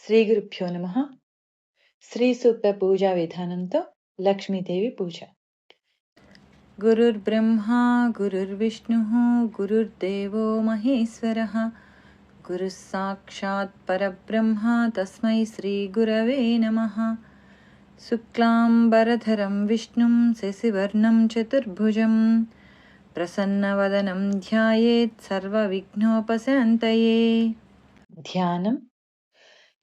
శ్రీ గురుభ్యో నమః. శ్రీ సూక్త పూజా విధానంతో లక్ష్మీదేవి పూజ. గురుర్బ్రహ్మా గురుర్విష్ణుః గురుర్దేవో మహేశ్వరః గురుః సాక్షాత్ పరబ్రహ్మ తస్మై శ్రీ గురవే నమః. శుక్లాంబరధరం విష్ణుం శశివర్ణం చతుర్భుజం ప్రసన్నవదనం ధ్యాయేత్ సర్వవిఘ్నోపశాంతయే. ధ్యానం.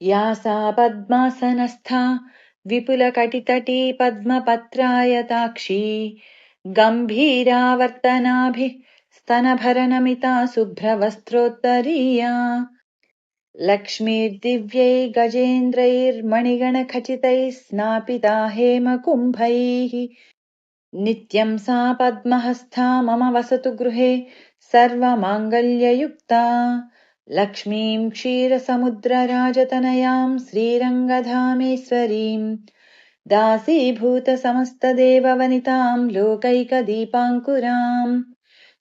యా సా పద్మాసనస్థా విపులకటితటీ పద్మపత్రాయతాక్షీ గంభీరావర్తనాభిః స్తనభరనమితా శుభ్రవస్త్రోత్తరీయా లక్ష్మీర్దివ్యై గజేంద్రైర్మణిగణఖచితైः స్నాపితా हेमकुम्भैः नित्यं सा पद्महस्ता मम वसतु गृहे सर्वमाङ्गल्ययुक्ता लक्ष्मीं क्षीरसमुद्रराजतनयां श्रीरङ्गधामेश्वरीं दासीभूतसमस्तदेववनितां लोकैकदीपाङ्कुरां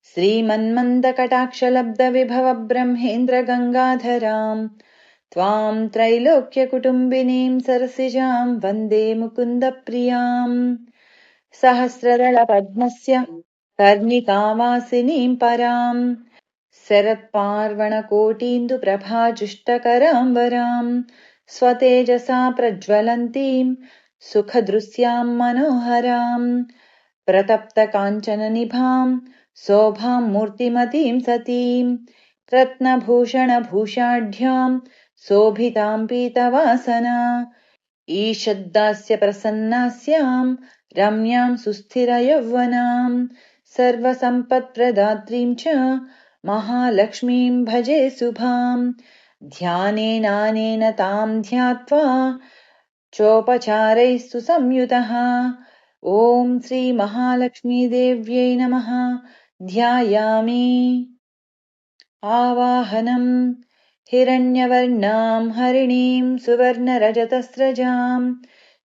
श्रीमन्मन्दकटाक्षलब्धविभवब्रह्मेन्द्रगङ्गाधरां त्वां त्रैलोक्यकुटुम्बिनीं सरसिजां वन्दे मुकुन्दप्रियाम् सहस्रदलपद्मस्य कर्णिकावासिनीं परां शरत्पार्वणकोटीन्दुप्रभाजुष्टकरां वरां स्वतेजसा प्रज्वलन्तीं सुखदृश्यां मनोहरां प्रतप्तकाञ्चननिभां शोभां मूर्तिमतीं सतीं रत्नभूषणभूषाढ्यां शोभितां पीतवासना ईषद्दास्य प्रसन्नास्यां रम्यां सुस्थिरयौवनां सर्वसम्पत्प्रदात्रीं च महालक्ष्मीं भजे शुभां ध्यानेनानेन तां ध्यात्वा चोपचारैः सुसंयुतः ॐ श्रीमहालक्ष्मीदेव्यै नमः. ध्यायामि. आवाहनम्. हिरण्यवर्णां हरिणीं सुवर्णरजतस्रजां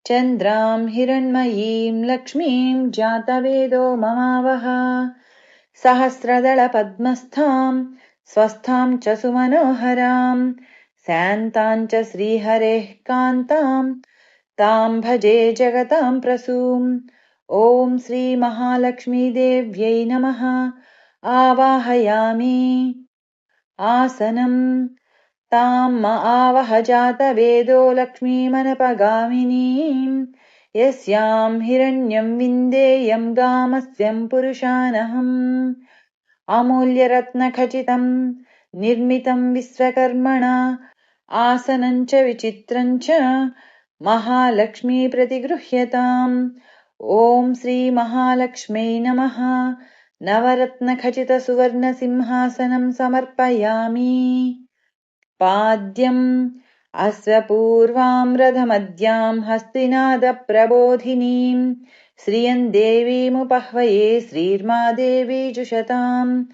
चन्द्रां हिरण्मयीं लक्ष्मीं जातवेदो ममावह सहस्रदलपद्मस्थां स्वस्थां च सुमनोहरां शान्तां च श्रीहरेः कान्तां तां भजे जगतां प्रसूम्. ॐ श्रीमहालक्ष्मीदेव्यै नमः. आवाहयामि. आसनम्. ताम् आवह जातवेदो लक्ष्मीमनपगामिनीं यस्यां हिरण्यं विन्देयं गामस्यं पुरुषानहम् अमूल्यरत्नखचितं निर्मितं विश्वकर्मणा आसनं च विचित्रं च महालक्ष्मी प्रतिगृह्यताम्. ॐ श्रीमहालक्ष्म्यै नमः. नवरत्नखचितसुवर्णसिंहासनं समर्पयामि. पाद्यम्. अश्वपूर्वां हस्तिनादप्रबोधिनीं श्रियं देवीमुपह्वये श्रीर्मा देवी जुषताम्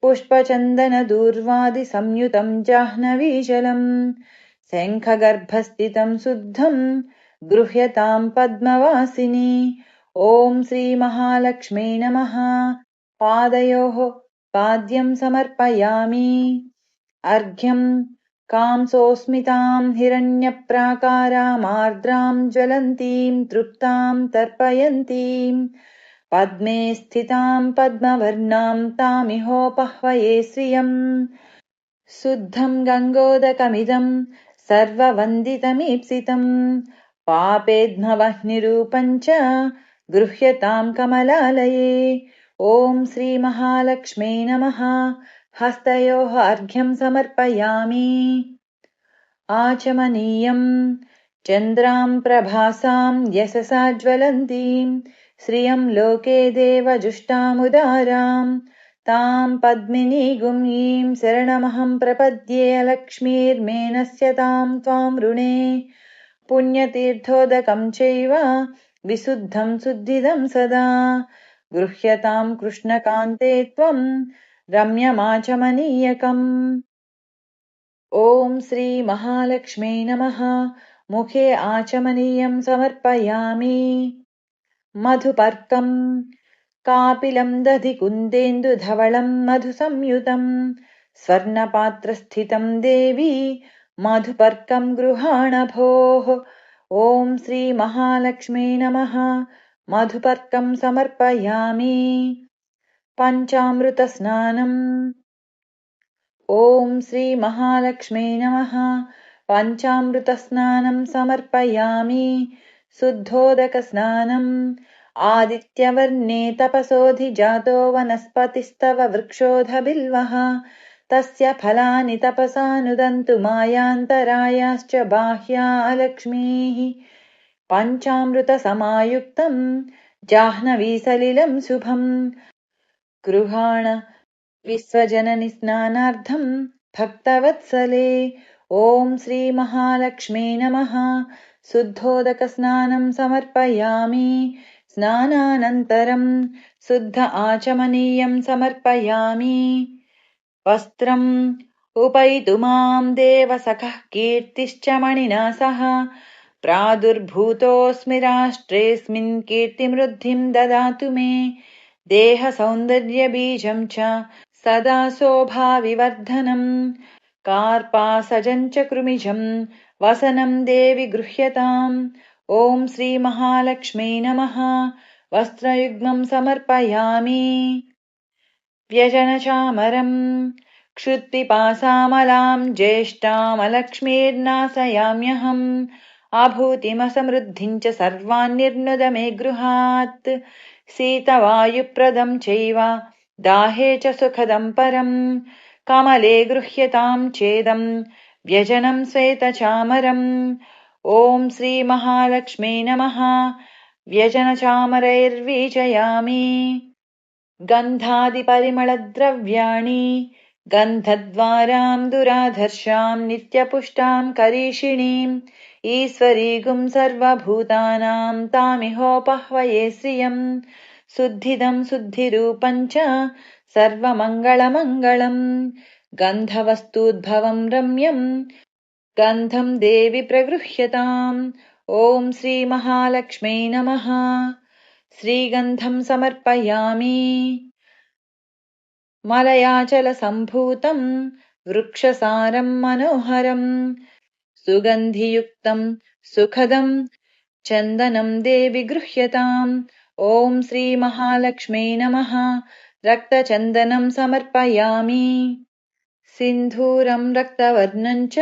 पुष्पचन्दनदूर्वादिसंयुतं जाह्नवीजलम् शङ्खगर्भस्थितं शुद्धं गृह्यतां पद्मवासिनी. ॐ श्रीमहालक्ष्म्यै नमः. पादयोः पाद्यं समर्पयामि. अर्घ्यम्. कांसोऽस्मितां हिरण्यप्राकारामार्द्रां ज्वलन्तीं तृप्तां तर्पयन्तीं पद्मे स्थितां पद्मवर्णां तामिहोपह्वये श्रियम्. शुद्धं गङ्गोदकमिदं सर्ववन्दितमीप्सितं पापेध्मवह्निरूपं च गृह्यतां कमलालये. ॐ श्रीमहालक्ष्म्यै नमः. हस्तयोः अर्घ्यं समर्पयामि. आचमनीयम्. चन्द्रां प्रभासां यशसा ज्वलन्तीं श्रियं लोके देवजुष्टामुदारां तां पद्मिनीगुंयीं शरणमहं प्रपद्ये लक्ष्मीर्मेनस्य तां त्वां ऋणे पुण्यतीर्थोदकं चैव विशुद्धं शुद्धिदं सदा गृह्यतां कृष्णकान्ते त्वं रम्यमाचमनीयकम्. ॐ श्रीमहालक्ष्म्यै नमः. मुखे आचमनीयं समर्पयामि. मधुपर्कम्. कापिलं दधिकुन्देन्दुधवलं मधुसंयुतं स्वर्णपात्रस्थितं देवी मधुपर्कं गृहाण भोः। ॐ श्रीमहालक्ष्मी नमः। मधुपर्कं समर्पयामि। पञ्चामृतस्नानम्। ॐ श्रीमहालक्ष्मी नमः। पञ्चामृतस्नानं समर्पयामि। शुद्धोदकस्नानम्। आदित्यवर्णे तपसोऽधिजातो वनस्पतिस्तव वृक्षोऽधबिल्वः। तस्य फलानि तपसा नुदन्तु मायान्तरायाश्च बाह्या लक्ष्मीः। पञ्चामृतसमायुक्तम् जाह्नवीसलिलं शुभम्। गृहाण विश्वजननि स्नानार्थं भक्तवत्सले। ॐ श्रीमहालक्ष्मी नमः। शुद्धोदकस्नानं समर्पयामि। स्नानानन्तरं शुद्ध आचमनीयं समर्पयामि। वस्त्रम् उपैतुमां देवसखः कीर्तिश्च मणिना सह। प्रादुर्भूतोऽस्मि राष्ट्रेऽस्मिन् कीर्तिमृद्धिं ददातु मे। देहसौन्दर्यबीजं च सदा शोभाविवर्धनम्। कार्पासजं च कृमिजं वसनं देवि गृह्यताम्। ॐ श्रीमहालक्ष्मी नमः। वस्त्रयुग्मं समर्पयामि। व्यजनचामरम् क्षुत्पिपासामलां ज्येष्ठामलक्ष्मीर्नाशयाम्यहम्। आभूतिमसमृद्धिं च सर्वान् निर्नुद मे गृहात्। शीतवायुप्रदं चैव दाहे च सुखदं परम्। कमले गृह्यतां चेदं व्यजनं श्वेतचामरम्। ॐ श्रीमहालक्ष्मी नमः। व्यजनचामरैर्वीचयामि। गन्धादिपरिमलद्रव्याणि गन्धद्वारां दुराधर्षां नित्यपुष्टां करीषिणीम्। ईश्वरीगुं सर्वभूतानां तामिहोपह्वये श्रियम्। शुद्धिदं शुद्धिरूपं च सर्वमङ्गलमङ्गलम्। गन्धवस्तूद्भवं रम्यं गन्धं देवि प्रगृह्यताम्। ॐ श्रीमहालक्ष्मी नमः। श्रीगन्धं समर्पयामि। मलयाचलसम्भूतं वृक्षसारं मनोहरम्। सुगन्धियुक्तं सुखदं चन्दनं देवि गृह्यताम्। ॐ श्रीमहालक्ष्मी नमः। रक्तचन्दनं समर्पयामि। सिन्धूरं रक्तवर्णं च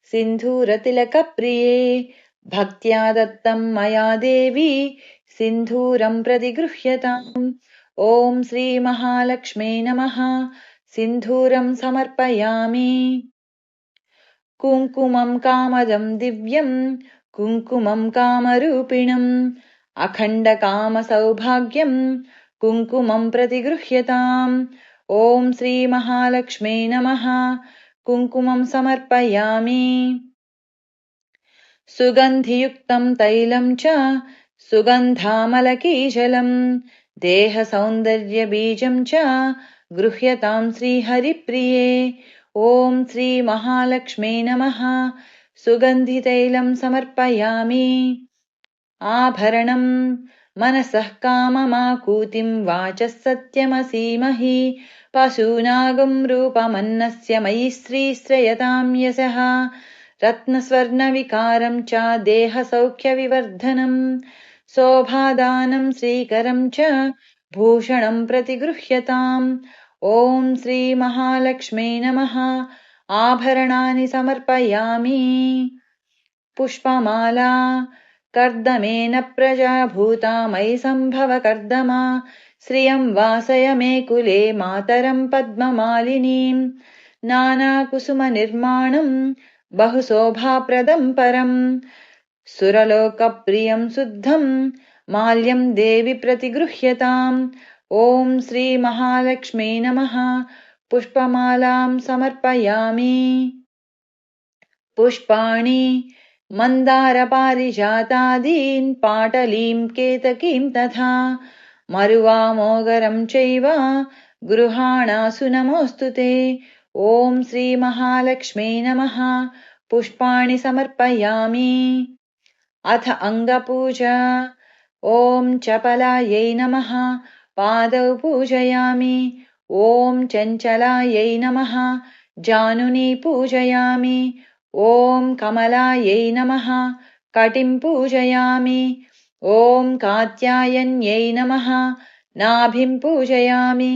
सिन्धूरतिलकप्रिये। भक्त्या दत्तं मया देवी सिन्धूरं प्रतिगृह्यताम्। ॐ श्रीमहालक्ष्मी नमः। सिन्धूरं समर्पयामि। कुङ्कुमं कामदं दिव्यं कुङ्कुमं कामरूपिणम्। अखण्डकामसौभाग्यं कुङ्कुमं प्रतिगृह्यताम्। ॐ श्रीमहालक्ष्मी नमः। कुङ्कुमं समर्पयामि। सुगन्धियुक्तं तैलं च सुगन्धामलकीजलम्। देहसौन्दर्यबीजं च गृह्यतां श्रीहरिप्रिये। ॐ श्रीमहालक्ष्मी नमः। सुगन्धितैलं समर्पयामि। आभरणं मनसः काममाकूतिं वाचः सत्यमसीमहि। पशूनागं रूपमन्नस्य मयि श्रीश्रयतां यशः। रत्नस्वर्णविकारं च देहसौख्यविवर्धनम्। शोभादानं श्रीकरं च भूषणं प्रतिगृह्यताम्। ॐ श्रीमहालक्ष्मी नमः। आभरणानि समर्पयामि। पुष्पमाला कर्दमेन प्रजा भूता मयि सम्भव कर्दमा। श्रियं वासय मे कुले मातरं पद्ममालिनीम्। नानाकुसुमनिर्माणं बहुशोभाप्रदं परम्। सुरलोकप्रियं शुद्धं माल्यं देवि प्रतिगृह्यताम्। ॐ श्रीमहालक्ष्मी नमः। पुष्पमालां समर्पयामि। पुष्पाणि मन्दारपारिजातादीन् पाटलीं केतकीं तथा मरुवामोगरं चैव गृहाणासु नमोऽस्तु ते। ॐ श्रीमहालक्ष्मी नमः। पुष्पाणि समर्पयामि। अथ अङ्गपूजा। ॐ चपलायै नमः। पादौ पूजयामि। ॐ चञ्चलायै नमः। जानुनी पूजयामि। ॐ कमलायै नमः कटिं पूजयामि। ॐ कात्यायन्यै नमः नाभिं पूजयामि।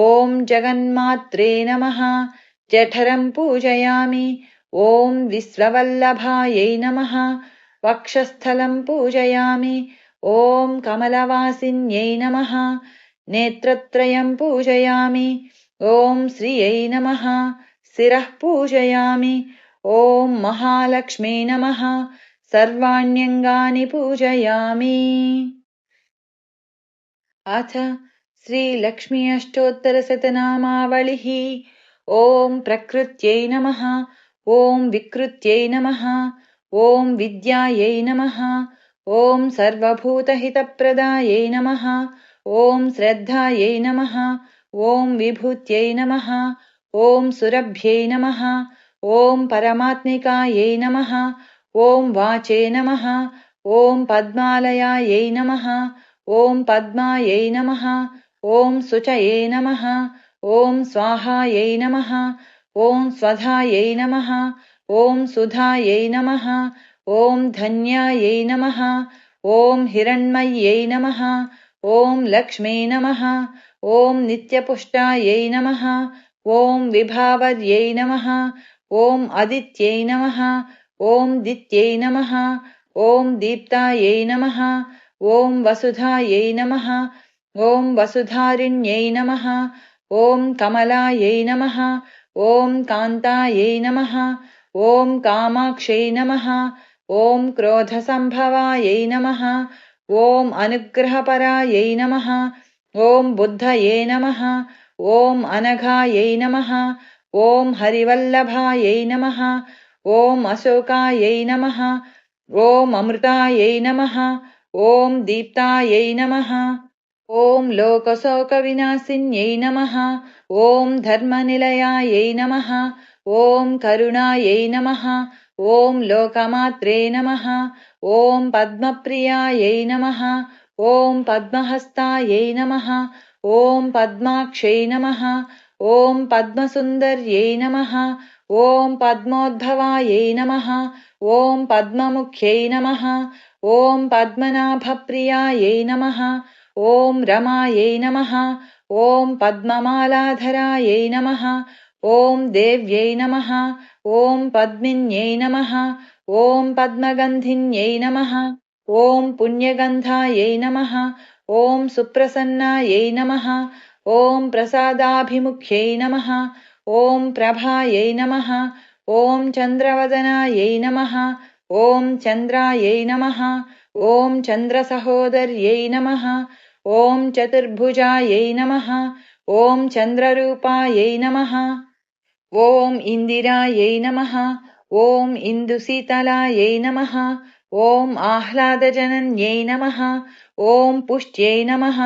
ॐ जगन्मात्रे नमः जठरं पूजयामि। ॐ विश्ववल्लभायै नमः वक्षस्थलं पूजयामि। ॐ कमलवासिन्यै नमः नेत्रत्रयं पूजयामि। ॐ श्रियै नमः शिरः पूजयामि। ॐ महालक्ष्मी नमः सर्वाण्यङ्गानि पूजयामि। अथ श्रीलक्ष्मी अष्टोत्तरशतनामावलिः। ॐ प्रकृत्यै नमः ॐ विकृत्यै नमः ॐ विद्यायै नमः ॐ सर्वभूतहितप्रदायै नमः ॐ श्रद्धायै नमः ॐ विभूत्यै नमः ॐ सुरभ्यै नमः ॐ परमात्मिकायै नमः ॐ वाचे नमः ॐ पद्मालयायै नमः ॐ पद्मायै नमः ॐ शुचये नमः ॐ स्वाहायै नमः ॐ स्वधायै नमः ॐ सुधायै नमः ॐ धन्यायै नमः ॐ हिरण्मय्यै नमः ॐ लक्ष्मी नमः ॐ नित्यपुष्टायै नमः ॐ विभावर्यै नमः ॐ अदित्यै नमः ॐ दित्यै नमः ॐ दीप्तायै नमः ॐ वसुधायै नमः ॐ वसुधारिण्यै नमः ॐ कमलायै नमः ॐ कान्तायै नमः ॐ कामाक्ष्यै नमः ॐ क्रोधसम्भवायै नमः ॐ अनुग्रहपरायै नमः ॐ बुद्धये नमः ॐ अनघायै नमः ॐ हरिवल्लभायै नमः ॐ अशोकायै नमः ॐ अमृतायै नमः ॐ दीप्तायै नमः ॐ लोकशोकविनाशिन्यै नमः ॐ धर्मनिलयायै नमः ॐ करुणायै नमः ॐ लोकमात्रे नमः ॐ पद्मप्रियायै नमः ॐ पद्महस्तायै नमः ॐ पद्माक्षै नमः ॐ पद्मसुन्दर्यै नमः ॐ पद्मोद्भवायै नमः ॐ पद्ममुख्यै नमः ॐ पद्मनाभप्रियायै नमः ॐ रमायै नमः ॐ पद्ममालाधरायै नमः ॐ देव्यै नमः ॐ पद्मिन्यै नमः ॐ पद्मगन्धिन्यै नमः ॐ पुण्यगन्धायै नमः ॐ सुप्रसन्नायै नमः ॐ प्रसादाभिमुख्यै नमः ॐ प्रभायै नमः ॐ चन्द्रवदनायै नमः ॐ चन्द्रायै नमः ॐ चन्द्रसहोदर्यै नमः ॐ चतुर्भुजायै नमः ॐ चन्द्ररूपायै नमः ॐ इन्दिरायै नमः ॐ इन्दुशीतलायै नमः ॐ आह्लादजनन्यै नमः ॐ पुष्ट्यै नमः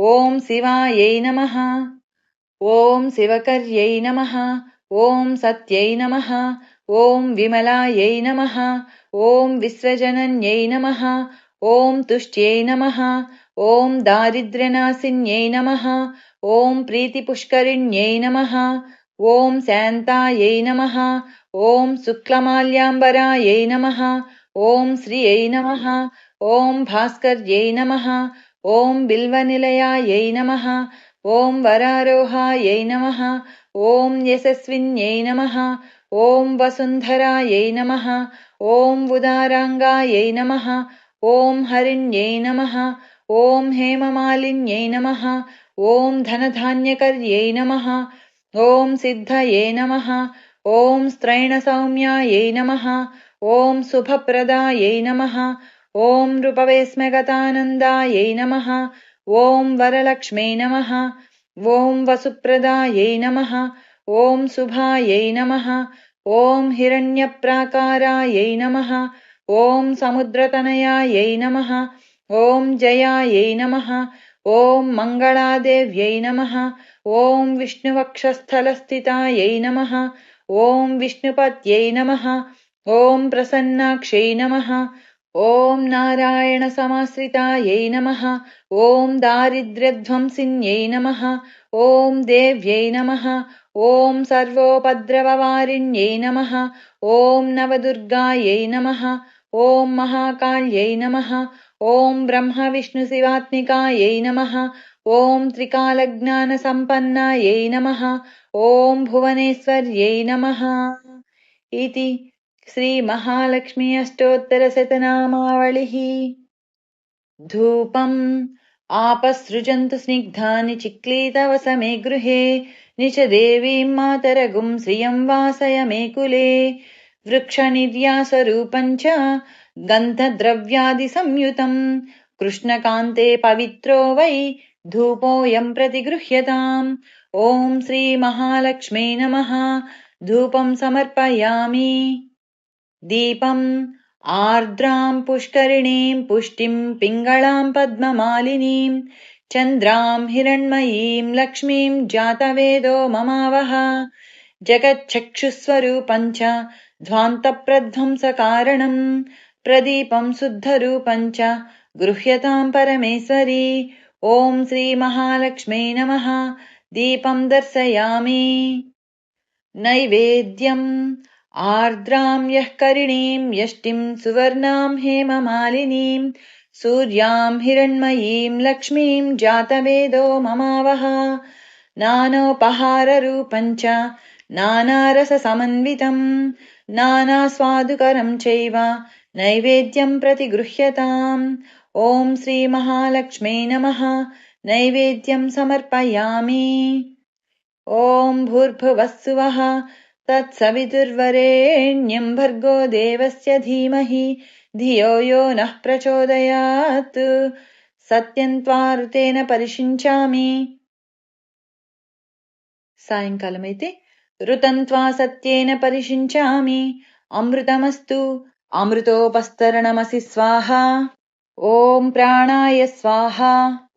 ॐ शिवायै नमः ॐ शिवकर्यै नमः ॐ सत्यै नमः ॐ विमलायै नमः ॐ विश्वजनन्यै नमः ॐ तुष्ट्यै नमः ॐ दारिद्र्यनाशिन्यै नमः ॐ प्रीतिपुष्करिण्यै नमः ॐ शान्तायै नमः ॐ शुक्लमाल्याम्बरायै नमः ॐ श्रियै नमः ॐ भास्कर्यै नमः ॐ बिल्वनिलयायै नमः ॐ वरारोहायै नमः ॐ यशस्विन्यै नमः ॐ वसुन्धरायै नमः ॐ उदाराङ्गायै नमः ॐ हरिण्यै नमः ॐ हेममालिन्यै नमः ॐ धनधान्यकर्यै नमः ॐ सिद्धये नमः ॐ स्त्रैणसौम्यायै नमः ॐ शुभप्रदायै नमः ॐ नृपवेस्मगतानन्दायै नमः ॐ वरलक्ष्मै नमः ॐ वसुप्रदायै नमः ॐ शुभायै नमः ॐ हिरण्यप्राकारायै नमः ॐ समुद्रतनयायै नमः ॐ जयायै नमः ॐ मङ्गलादेव्यै नमः ॐ विष्णुवक्षस्थलस्थितायै नमः ॐ विष्णुपत्यै नमः ॐ प्रसन्नाक्षै नमः ॐ नारायणसमाश्रितायै नमः ॐ दारिद्र्यध्वंसिन्यै नमः ॐ देव्यै नमः। ॐ सर्वोपद्रववारिण्यै नमः। ॐ नवदुर्गायै नमः। ॐ महाकाल्यै नमः। ॐ ब्रह्मविष्णुशिवात्मिकायै नमः। ॐ त्रिकालज्ञानसम्पन्नायै नमः। ॐ भुवनेश्वर्यै नमः इति श्रीमहालक्ष्मी अष्टोत्तरशतनामावलिः। धूपम् आपसृजन्तु स्निग्धानि चिक्लीतवसमे गृहे निच देवीं मातरगुं श्रियं वासय मे कुले। वृक्षनिर्यासरूपं च गन्धद्रव्यादिसंयुतम् कृष्णकान्ते पवित्रो वै धूपोऽयं प्रतिगृह्यताम्। ॐ श्रीमहालक्ष्मै नमः। धूपं समर्पयामि। दीपम् आर्द्रां पुष्करिणीं पुष्टिं पिङ्गळां पद्ममालिनीं चन्द्रां हिरण्मयीं लक्ष्मीं जातवेदो ममावह। जगच्चक्षुस्वरूपं च ध्वान्तप्रध्वंसकारणम् प्रदीपं शुद्धरूपं च गृह्यतां परमेश्वरी। ॐ श्रीमहालक्ष्मै नमः। दीपं दर्शयामि। नैवेद्यम् आर्द्रां यः करिणीं यष्टिं सुवर्णां हेममालिनीं सूर्यां हिरण्मयीं लक्ष्मीं जातवेदो ममावह। नानोपहाररूपं च नानारससमन्वितं नानास्वादुकरं चैव नैवेद्यं प्रतिगृह्यताम्। ॐ श्रीमहालक्ष्मै नमः। नैवेद्यं समर्पयामि। ॐ भूर्भुवस्सुवः तत्सवितुर्वरेण्यं भर्गो देवस्य धीमहि धियो यो नः प्रचोदयात्। सत्यं त्वाऋतेन परिषिञ्चामि। సాయంకాలమైతే ఋతం త్వా సత్యేన పరిషించామి అమృతమస్తు అమృతోపస్తరణమసి స్వాహ. ఓం ప్రాణాయ స్వాహ.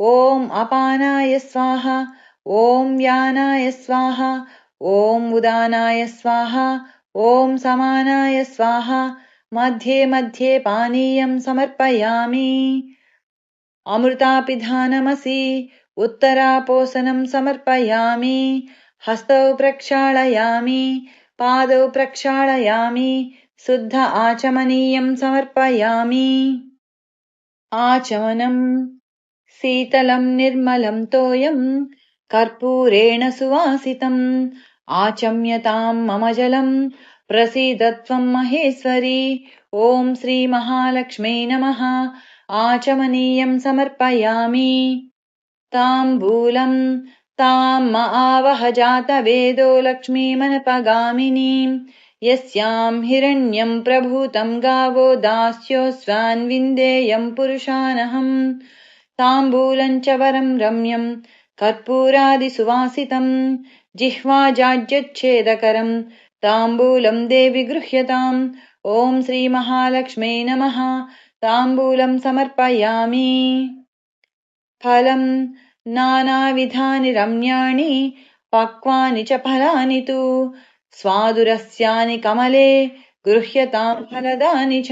ఓం అపానాయ స్వాహ. ఓం వ్యానాయ స్వాహ. ఓం ఉదానాయ స్వాహ. ఓం సమానాయ స్వాహ. మధ్యే మధ్యే పానీయం సమర్పయామి. అమృతాపిధానమసి उत्तरापोसनं समर्पयामि. हस्तौ प्रक्षालयामि। पादौ प्रक्षालयामि। शुद्ध आचमनीयं समर्पयामि. आचमनं शीतलं निर्मलं तोयं कर्पूरेण सुवासितम् आचम्यतां मम जलं प्रसीद त्वं महेश्वरी. ॐ श्रीमहालक्ष्मै नमः. आचमनीयं समर्पयामि. ताम्बूलं तां म आवह जातवेदो लक्ष्मीमनपगामिनीं यस्यां हिरण्यं प्रभूतं गावो दास्योऽस्वान् विन्देयं पुरुषानहम्. ताम्बूलं च वरं रम्यं कर्पूरादिसुवासितं जिह्वाजाड्यच्छेदकरं ताम्बूलं देवि गृह्यताम्. ॐ श्रीमहालक्ष्मै नमः. ताम्बूलं समर्पयामि. फलं नानाविधानि रम्याणि पक्वानि च फलानि तु स्वादुरस्यानि कमले गृह्यतां फलदानि च.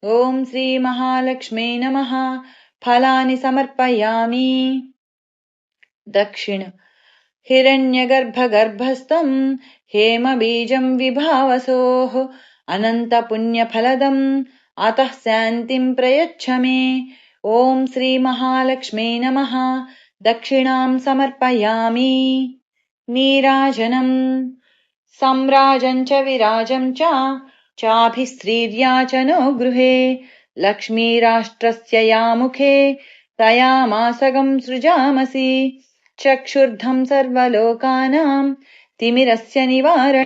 ॐ श्रीमहालक्ष्मै नमः. फलानि समर्पयामि. दक्षिण हिरण्यगर्भगर्भस्थं हेमबीजं विभावसोः अनन्तपुण्यफलदम् अतः शान्तिं प्रयच्छ मे. ॐ श्रीमहालक्ष्मै नमः. दक्षिणां समर्पयामि. नीराजनं सम्राजं च विराजं च चाभिस्त्रीर्याचनो गृहे लक्ष्मीराष्ट्रस्य या मुखे तया मासगं सृजामसि. चक्षुर्धं सर्वलोकानां तिमिरस्य निवारण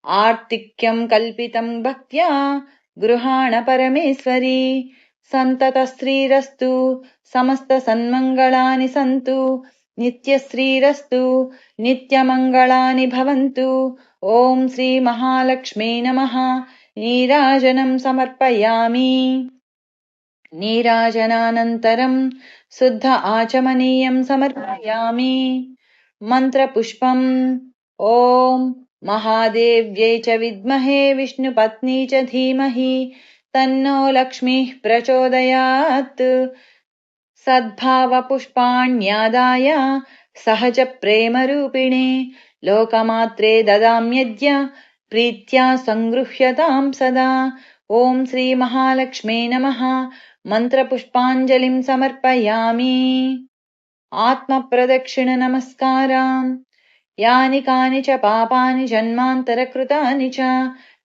आर्तिक्यं कल्पितं भक्त्या गृहाण परमेश्वरी. सन्ततश्रीरस्तु समस्तसन्मङ्गलानि सन्तु नित्यश्रीरस्तु नित्यमङ्गलानि भवन्तु. ॐ श्रीमहालक्ष्मै नमः. नीराजनं समर्पयामि. नीराजनानन्तरं शुद्ध आचमनीयं समर्पयामि. मन्त्रपुष्पम् ॐ महादेव्यै च विद्महे विष्णुपत्नी च धीमहि तन्नो लक्ष्मीः प्रचोदयात्. सद्भावपुष्पाण्यादाय सहज प्रेमरूपिणे लोकमात्रे ददाम्यद्य प्रीत्या सङ्गृह्यतां सदा। ॐ श्रीमहालक्ष्मे नमः। मन्त्रपुष्पाञ्जलिं समर्पयामि। आत्मप्रदक्षिणनमस्काराम्। यानि कानि च पापानि जन्मान्तरकृतानि च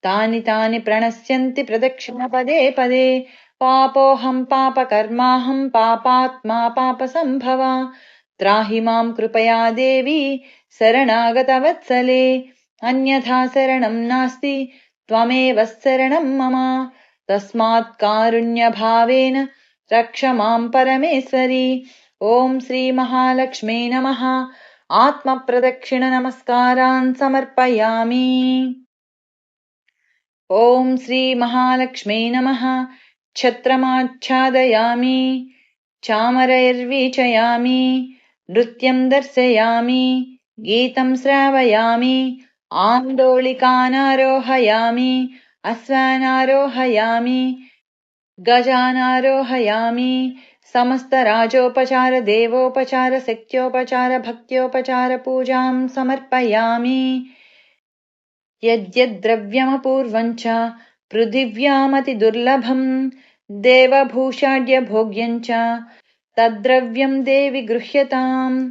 तानि तानि प्रणश्यन्ति प्रदक्षिणपदे पदे। पापोऽहं पापकर्माहं पापात्मा पापसम्भवा। त्राहि मां कृपया देवी शरणागतवत्सले। अन्यथा शरणं नास्ति त्वमेव शरणं मम। तस्मात् कारुण्यभावेन रक्ष मां परमेश्वरी। ॐ श्रीमहालक्ष्मे नमः। आत्मप्रदक्षिणनमस्कारान् समर्पयामि। ॐ श्रीमहालक्ष्मे नमः। छत्रमाच्छादयामि चामरैर्वीचयामि नृत्यं दर्शयामि गीतं श्रावयामि आन्दोलिकानारोहयामि अश्वानारोहयामि गजानारोहयामि समस्तराजोपचार देवोपचार शक्त्योपचार भक्त्योपचार पूजां समर्पयामि। यद्यद्द्रव्यमपूर्वं च पृथिव्यामतिदुर्लभं देवभूषाढ्य भोग्यं च तद्द्रव्यं देवि गृह्यताम्।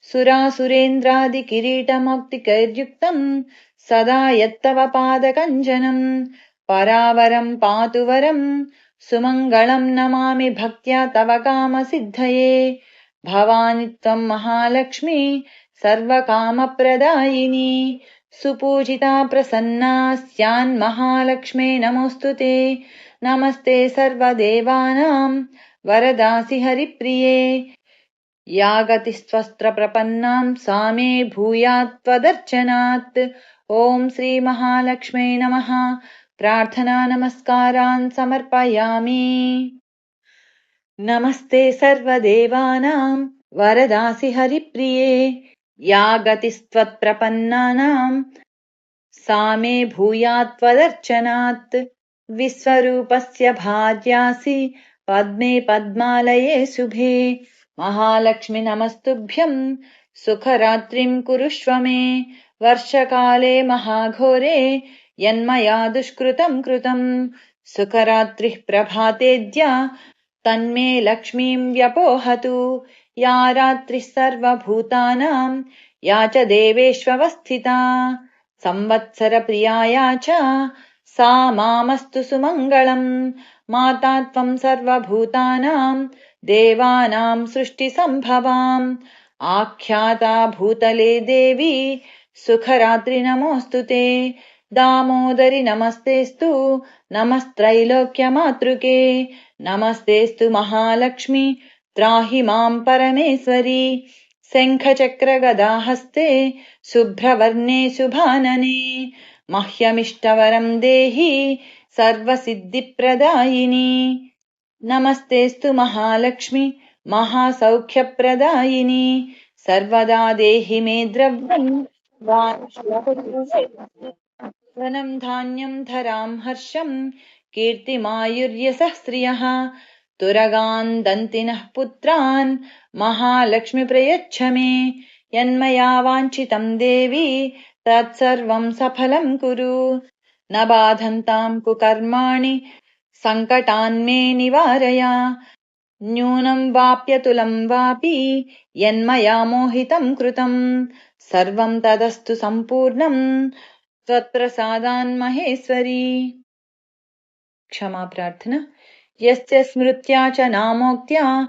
सुरासुरेन्द्रादिकिरीटमौक्तिकैर्युक्तं सदा यत्तव पादकञ्चनं परावरं पातु वरं सुमङ्गलं नमामि भक्त्या तव कामसिद्धये। भवानि त्वं महालक्ष्मी सर्वकामप्रदायिनी सुपूजिता प्रसन्ना स्यान्महालक्ष्मे नमोऽस्तु ते। नमस्ते सर्वदेवानां वरदासि हरिप्रिये। या गतिस्त्वस्त्रप्रपन्नां सा मे भूयात् त्वदर्चनात्। ॐ श्रीमहालक्ष्मे नमः। प्रार्थना नमस्कारान् समर्पयामि। नमस्ते सर्वदेवानां वरदासि हरिप्रिये। या गतिस्त्वत्प्रपन्नानां सा मे भूयात् त्वदर्चनात्। विश्वरूपस्य भार्यासि पद्मे पद्मालये शुभे। महालक्ष्मि नमस्तुभ्यं सुखरात्रिं कुरुष्व मे। वर्षकाले महाघोरे यन्मया दुष्कृतं कृतं सुखरात्रिः प्रभातेऽद्य तन्मे लक्ष्मीं व्यपोहतु। या रात्रिः सर्वभूतानां या च देवेष्वस्थिता संवत्सरप्रिया या च सा मामस्तु सुमङ्गलम्। माता त्वं सर्वभूतानां देवानां सृष्टिसम्भवाम् आख्याता भूतले देवी सुखरात्रि नमोऽस्तु ते। दामोदरि नमस्तेऽस्तु नमस्त्रैलोक्यमातृके। नमस्तेऽस्तु महालक्ष्मी त्राहि मां परमेश्वरी। शङ्खचक्रगदाहस्ते शुभ्रवर्णे शुभानने मह्यमिष्टवरं देहि सर्वसिद्धिप्रदायिनी। नमस्तेऽस्तु महालक्ष्मी महासौख्यप्रदायिनी। सर्वदा देहि मे द्रव्यं धनं धान्यं धरां हर्षं कीर्तिमायुर्यशः श्रियः। तुरगान् दन्तिनः पुत्रान् महालक्ष्मी प्रयच्छ मे। यन्मया वाञ्छितं देवी तत्सर्वं सफलं कुरु। न बाधन्तां कुकर्माणि सङ्कटान्मे निवारय। न्यूनं वाप्यतुलं वापि यन्मया मोहितं कृतं सर्वं तदस्तु सम्पूर्णं त्वत्प्रसादान् महेश्वरी। क्षमा प्रार्थना। यस्य स्मृत्या च नामोक्त्या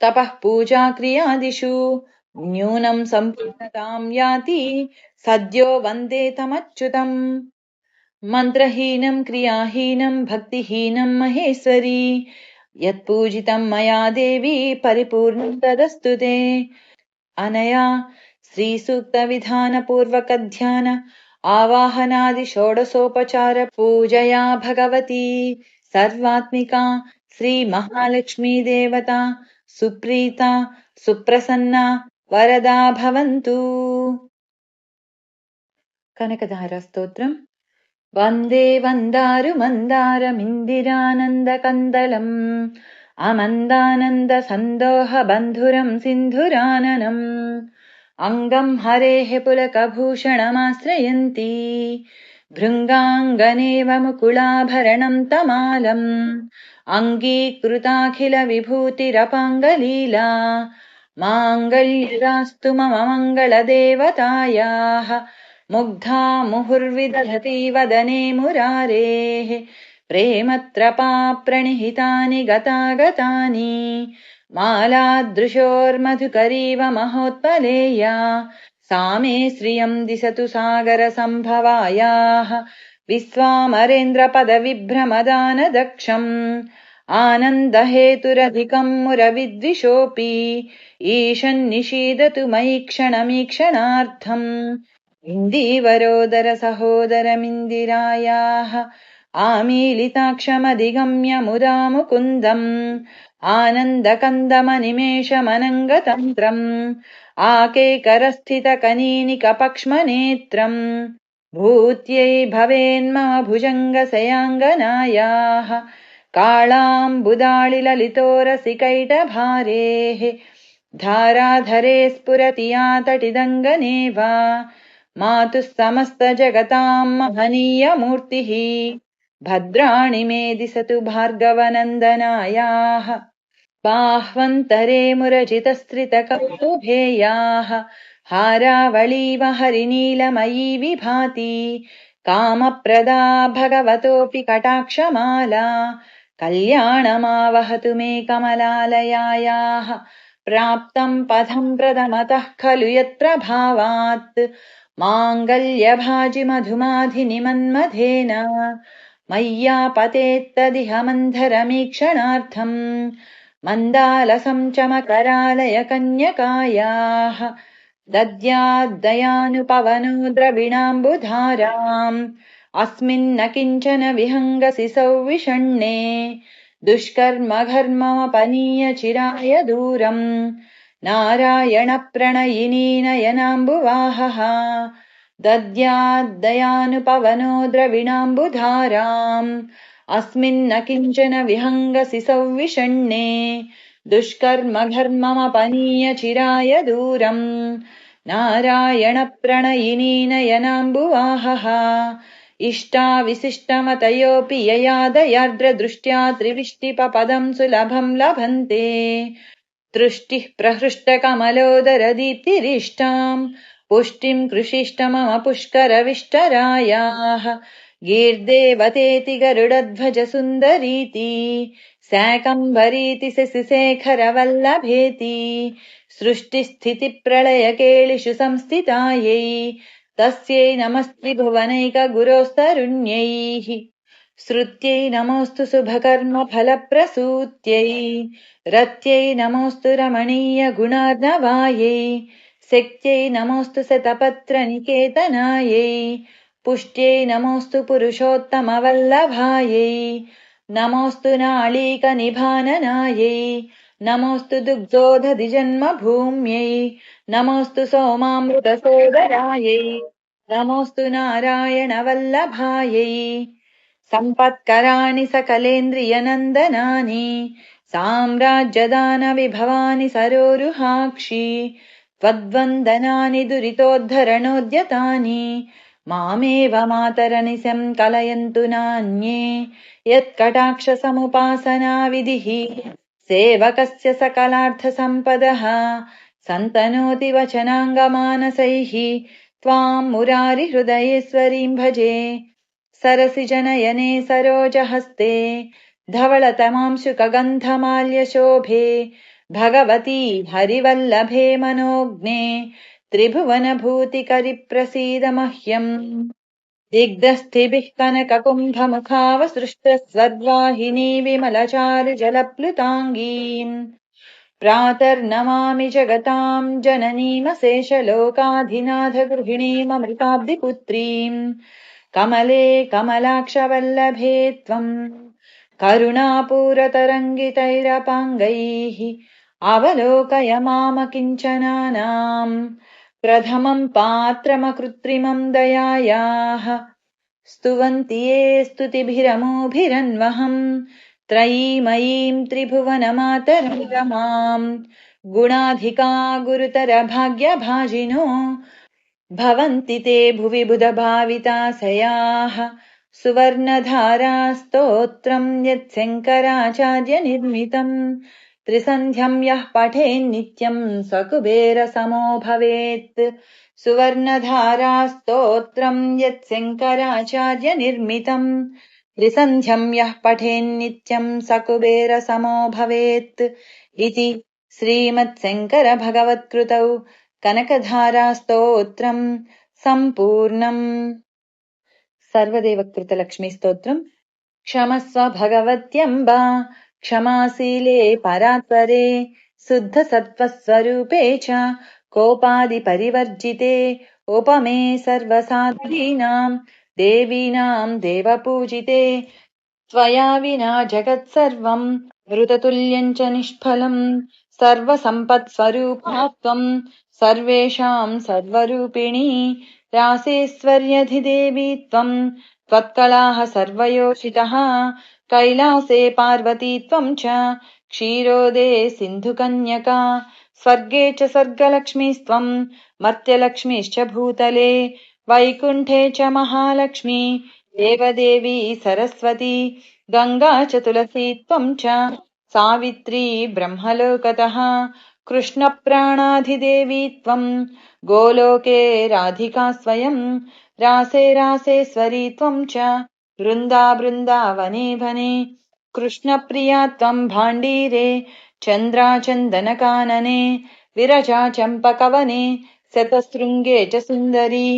तपः पूजा क्रियादिषु न्यूनं सम्पूर्णतां याति सद्यो वन्दे तमच्युतम्। मन्त्रहीनं क्रियाहीनं भक्तिहीनं महेश्वरी। यत्पूजितं मया देवी परिपूर्णं तदस्तु ते। अनया श्रीसूक्तविधानपूर्वकध्यान आवाहनादि षोडशोपचार पूजया भगवती सर्वात्मिका श्रीमहालक्ष्मी देवता सुप्रीता सुप्रसन्ना वरदा भवन्तु। कनकधारास्तोत्रम्। वन्दे वन्दारुमन्दारमिन्दिरानन्दकन्दलम् अमन्दानन्दसन्दोहबन्धुरं सिन्धुराननम्। अङ्गम् हरेः पुलकभूषणमाश्रयन्ती भृङ्गाङ्गनेव मुकुलाभरणम् तमालम् अङ्गीकृताखिलविभूतिरपाङ्गलीला माङ्गल्यदास्तु मम मङ्गलदेवतायाः मुग्धा मुहुर्विदधति वदने मुरारेः प्रेमत्रपा प्रणिहितानि गतागतानि मालादृशोर्मधुकरीव महोत्पलेया सा मे श्रियम् दिशतु सागरसम्भवायाः विश्वामरेन्द्रपदविभ्रमदानदक्षम् आनन्दहेतुरधिकम् मुरविद्विषोऽपि ईशन्निषीदतु मयि क्षणमीक्षणार्थम् इन्दीवरोदरसहोदरमिन्दिरायाः आमीलिताक्षमधिगम्य मुदा मुकुन्दम् आनन्दकन्दमनिमेषमनङ्गतन्त्रम् आकेकरस्थितकनीनिकपक्ष्मनेत्रम् भूत्यै भवेन्मम भुजङ्गशयाङ्गनायाः कालाम्बुदाळिललितोरसिकैटभारेः धाराधरे स्फुरति या तटिदङ्गने वा मातुः समस्तजगताम् महनीयमूर्तिः भद्राणि मे दिशतु भार्गवनन्दनायाः बाह्वन्तरे मुरजितस्त्रितकौतुभेयाः हारावळीव हरिनीलमयी विभाति कामप्रदा भगवतोऽपि कटाक्षमाला कल्याणमावहतु मे कमलालयायाः प्राप्तम् पथम् प्रथमतः खलु यत्प्रभावात् माङ्गल्यभाजिमधुमाधिनिमन्मथेन मय्यापतेत्तदिह मन्धरमीक्षणार्थम् मन्दालसं चमकरालय कन्यकायाः दद्याद्दयानुपवनो द्रविणाम्बुधाराम् अस्मिन्न किञ्चन विहङ्गसि सौविषण्णे दुष्कर्मघर्ममपनीय चिराय दूरम् नारायणप्रणयिनी नयनाम्बुवाहः दद्याद्दयानुपवनो द्रविणाम्बुधाराम् अस्मिन्न किञ्चन विहङ्गसि सौविषण्णे दुष्कर्मघर्ममपनीय चिराय दूरम् नारायणप्रणयिनी नयनाम्बुवाहः इष्टाविशिष्टमतयोऽपि ययादयार्द्रदृष्ट्या त्रिविष्टिपदम् सुलभम् लभन्ते दृष्टिः प्रहृष्टकमलोदरदीप्तिरिष्टाम् पुष्टिम् कृषिष्ट मम पुष्करविष्टरायाः गीर्देवतेति गरुडध्वज सुन्दरीति शाकम्भरीति शशिशेखरवल्लभेति सृष्टिस्थितिप्रलयकेलिषु संस्थितायै तस्यै नमस्त्रिभुवनैकगुरोस्तरुण्यैः श्रुत्यै नमोऽस्तु शुभकर्मफलप्रसूत्यै रत्यै नमोऽस्तु रमणीयगुणार्णवायै शक्त्यै नमोऽस्तु शतपत्रनिकेतनायै पुष्ट्यै नमोऽस्तु पुरुषोत्तमवल्लभायै नमोऽस्तु नाळीकनिभाननायै नमोऽस्तु दुग्धोदधिजन्मभूम्यै नमोऽस्तु सोमामृतसोदरायै नमोऽस्तु नारायणवल्लभायै सम्पत्कराणि सकलेन्द्रियनन्दनानि साम्राज्यदानविभवानि सरोरुहाक्षि त्वद्वन्दनानि दुरितोद्धरणोद्यतानि मामेव मातरनिशं कलयन्तु नान्ये यत्कटाक्षसमुपासनाविधिः सेवकस्य सकलार्थसम्पदः सन्तनोति वचनाङ्गमानसैः त्वाम् मुरारिहृदयेश्वरीम् भजे सरसिजनयने सरोजहस्ते धवलतमांशुकगन्धमाल्यशोभे भगवती हरिवल्लभे मनोज्ञे त्रिभुवनभूतिकरिप्रसीद मह्यम् दिग्धस्थिभिः कनककुम्भमुखावसृष्टस्वर्वाहिनी विमलचारुजलप्लुताङ्गीम् प्रातर्नमामि जगताम् जननीमशेषलोकाधिनाथगृहिणीममृताब्धिपुत्रीम् कमले कमलाक्षवल्लभे त्वम् करुणापूरतरङ्गितैरपाङ्गैः अवलोकय मामकिञ्चनानाम् प्रथमम् पात्रमकृत्रिमम् दयायाः स्तुवन्ति ये स्तुतिभिरमोभिरन्वहम् त्रयीमयीम् त्रिभुवनमातरम् रमाम् गुणाधिका गुरुतरभाग्यभाजिनो भवन्ति ते भुवि बुधभाविताशयाः सुवर्णधारास्तोत्रम् यत्शङ्कराचार्यनिर्मितम् त्रिसन्ध्यम् यः पठेन्नित्यम् स कुबेरसमो भवेत् सुवर्णधारास्तोत्रम् यत्शङ्कराचार्यनिर्मितम् त्रिसन्ध्यम् यः पठेन्नित्यम् स कुबेरसमो भवेत् इति श्रीमत्शङ्करभगवत्कृतौ कनकधारास्तोत्रम् सम्पूर्णम्। सर्वदेवकृतलक्ष्मीस्तोत्रम्। क्षमस्व भगवत्यम्ब क्षमाशीले परात्परे शुद्धसत्त्वस्वरूपे च कोपादिपरिवर्जिते उपमे सर्वसाधीनाम् देवीनाम् देवपूजिते त्वया विना जगत्सर्वम् ऋततुल्यम् च निष्फलम् सर्वसम्पत्स्वरूपा त्वम् सर्वेषाम् सर्वरूपिणी रासेश्वर्यधिदेवी त्वम् त्वत्कलाः सर्वयोषितः कैलासे पार्वती त्वम् च क्षीरोदे सिन्धुकन्यका स्वर्गे च स्वर्गलक्ष्मीस्त्वम् मर्त्यलक्ष्मीश्च भूतले वैकुण्ठे च महालक्ष्मी देवदेवी सरस्वती गङ्गा च तुलसी त्वम् च सावित्री ब्रह्मलोकतः कृष्णप्राणाधिदेवी त्वम् गोलोके राधिका स्वयम् रासे रासेश्वरी त्वम् च वृन्दावने वने कृष्णप्रिया त्वम् भाण्डीरे चन्द्राचन्दनकानने विरजा चम्पकवने शतशृङ्गे च सुन्दरी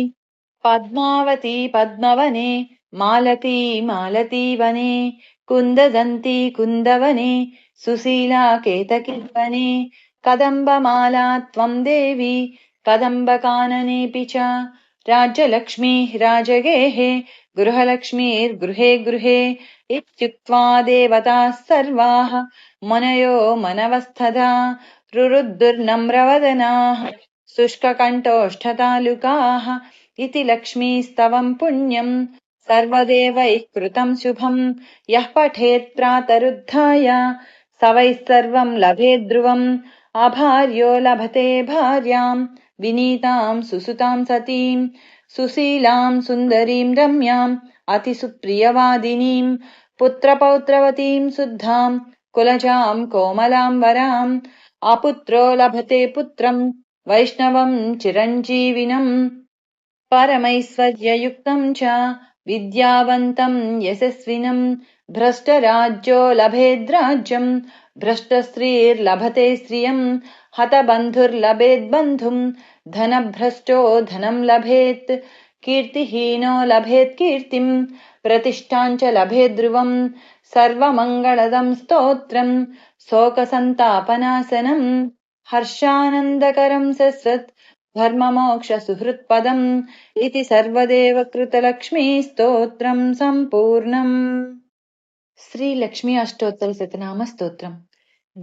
पद्मावती पद्मवने मालती मालतीवने कुन्ददन्ती कुन्दवने सुशीला केतकीवने कदम्बमाला त्वम् देवी कदम्बकाननेऽपि च राज्यलक्ष्मी राजगेः गृहलक्ष्मीर्गृहे गृहे इत्युक्त्वा देवताः सर्वाः मुनयो मनवस्तथा रुरुद्दुर्नम्रवदनाः शुष्ककण्ठोष्ठतालुकाः इति लक्ष्मीस्तवम् पुण्यम् सर्वदेवैः कृतम् शुभम् यः पठेत् प्रातरुत्थाय स वै सर्वम् लभेत् ध्रुवम् अभार्यो लभते भार्याम् विनीताम् सुसुताम् सतीम् सुशीलाम् सुन्दरीम् रम्याम् अतिसुप्रियवादिनीम् पुत्रपौत्रवतीम् शुद्धाम् कुलजाम् कोमलाम् वराम् अपुत्रो लभते पुत्रम् वैष्णवम् चिरञ्जीविनम् परमैश्वर्ययुक्तम् च विद्यावन्तम् यशस्विनम् भ्रष्टराज्यो लभेद्राज्यम् भ्रष्टस्त्रीर्लभते श्रियम् हतबन्धुर्लभेद्बन्धुम् धनभ्रष्टो धनम् लभेत् कीर्तिहीनो लभेत् कीर्तिम् प्रतिष्ठाम् च लभेद्ध्रुवम् सर्वमङ्गलदम् स्तोत्रम् शोकसन्तापनाशनम् हर्षानन्दकरम् सस्वत् धर्ममोक्षसुहृत्पदम् इति सर्वदेवकृतलक्ष्मीस्तोत्रम् सम्पूर्णम्। श्रीलक्ष्मी अष्टोत्तरशतनामस्तोत्रम्।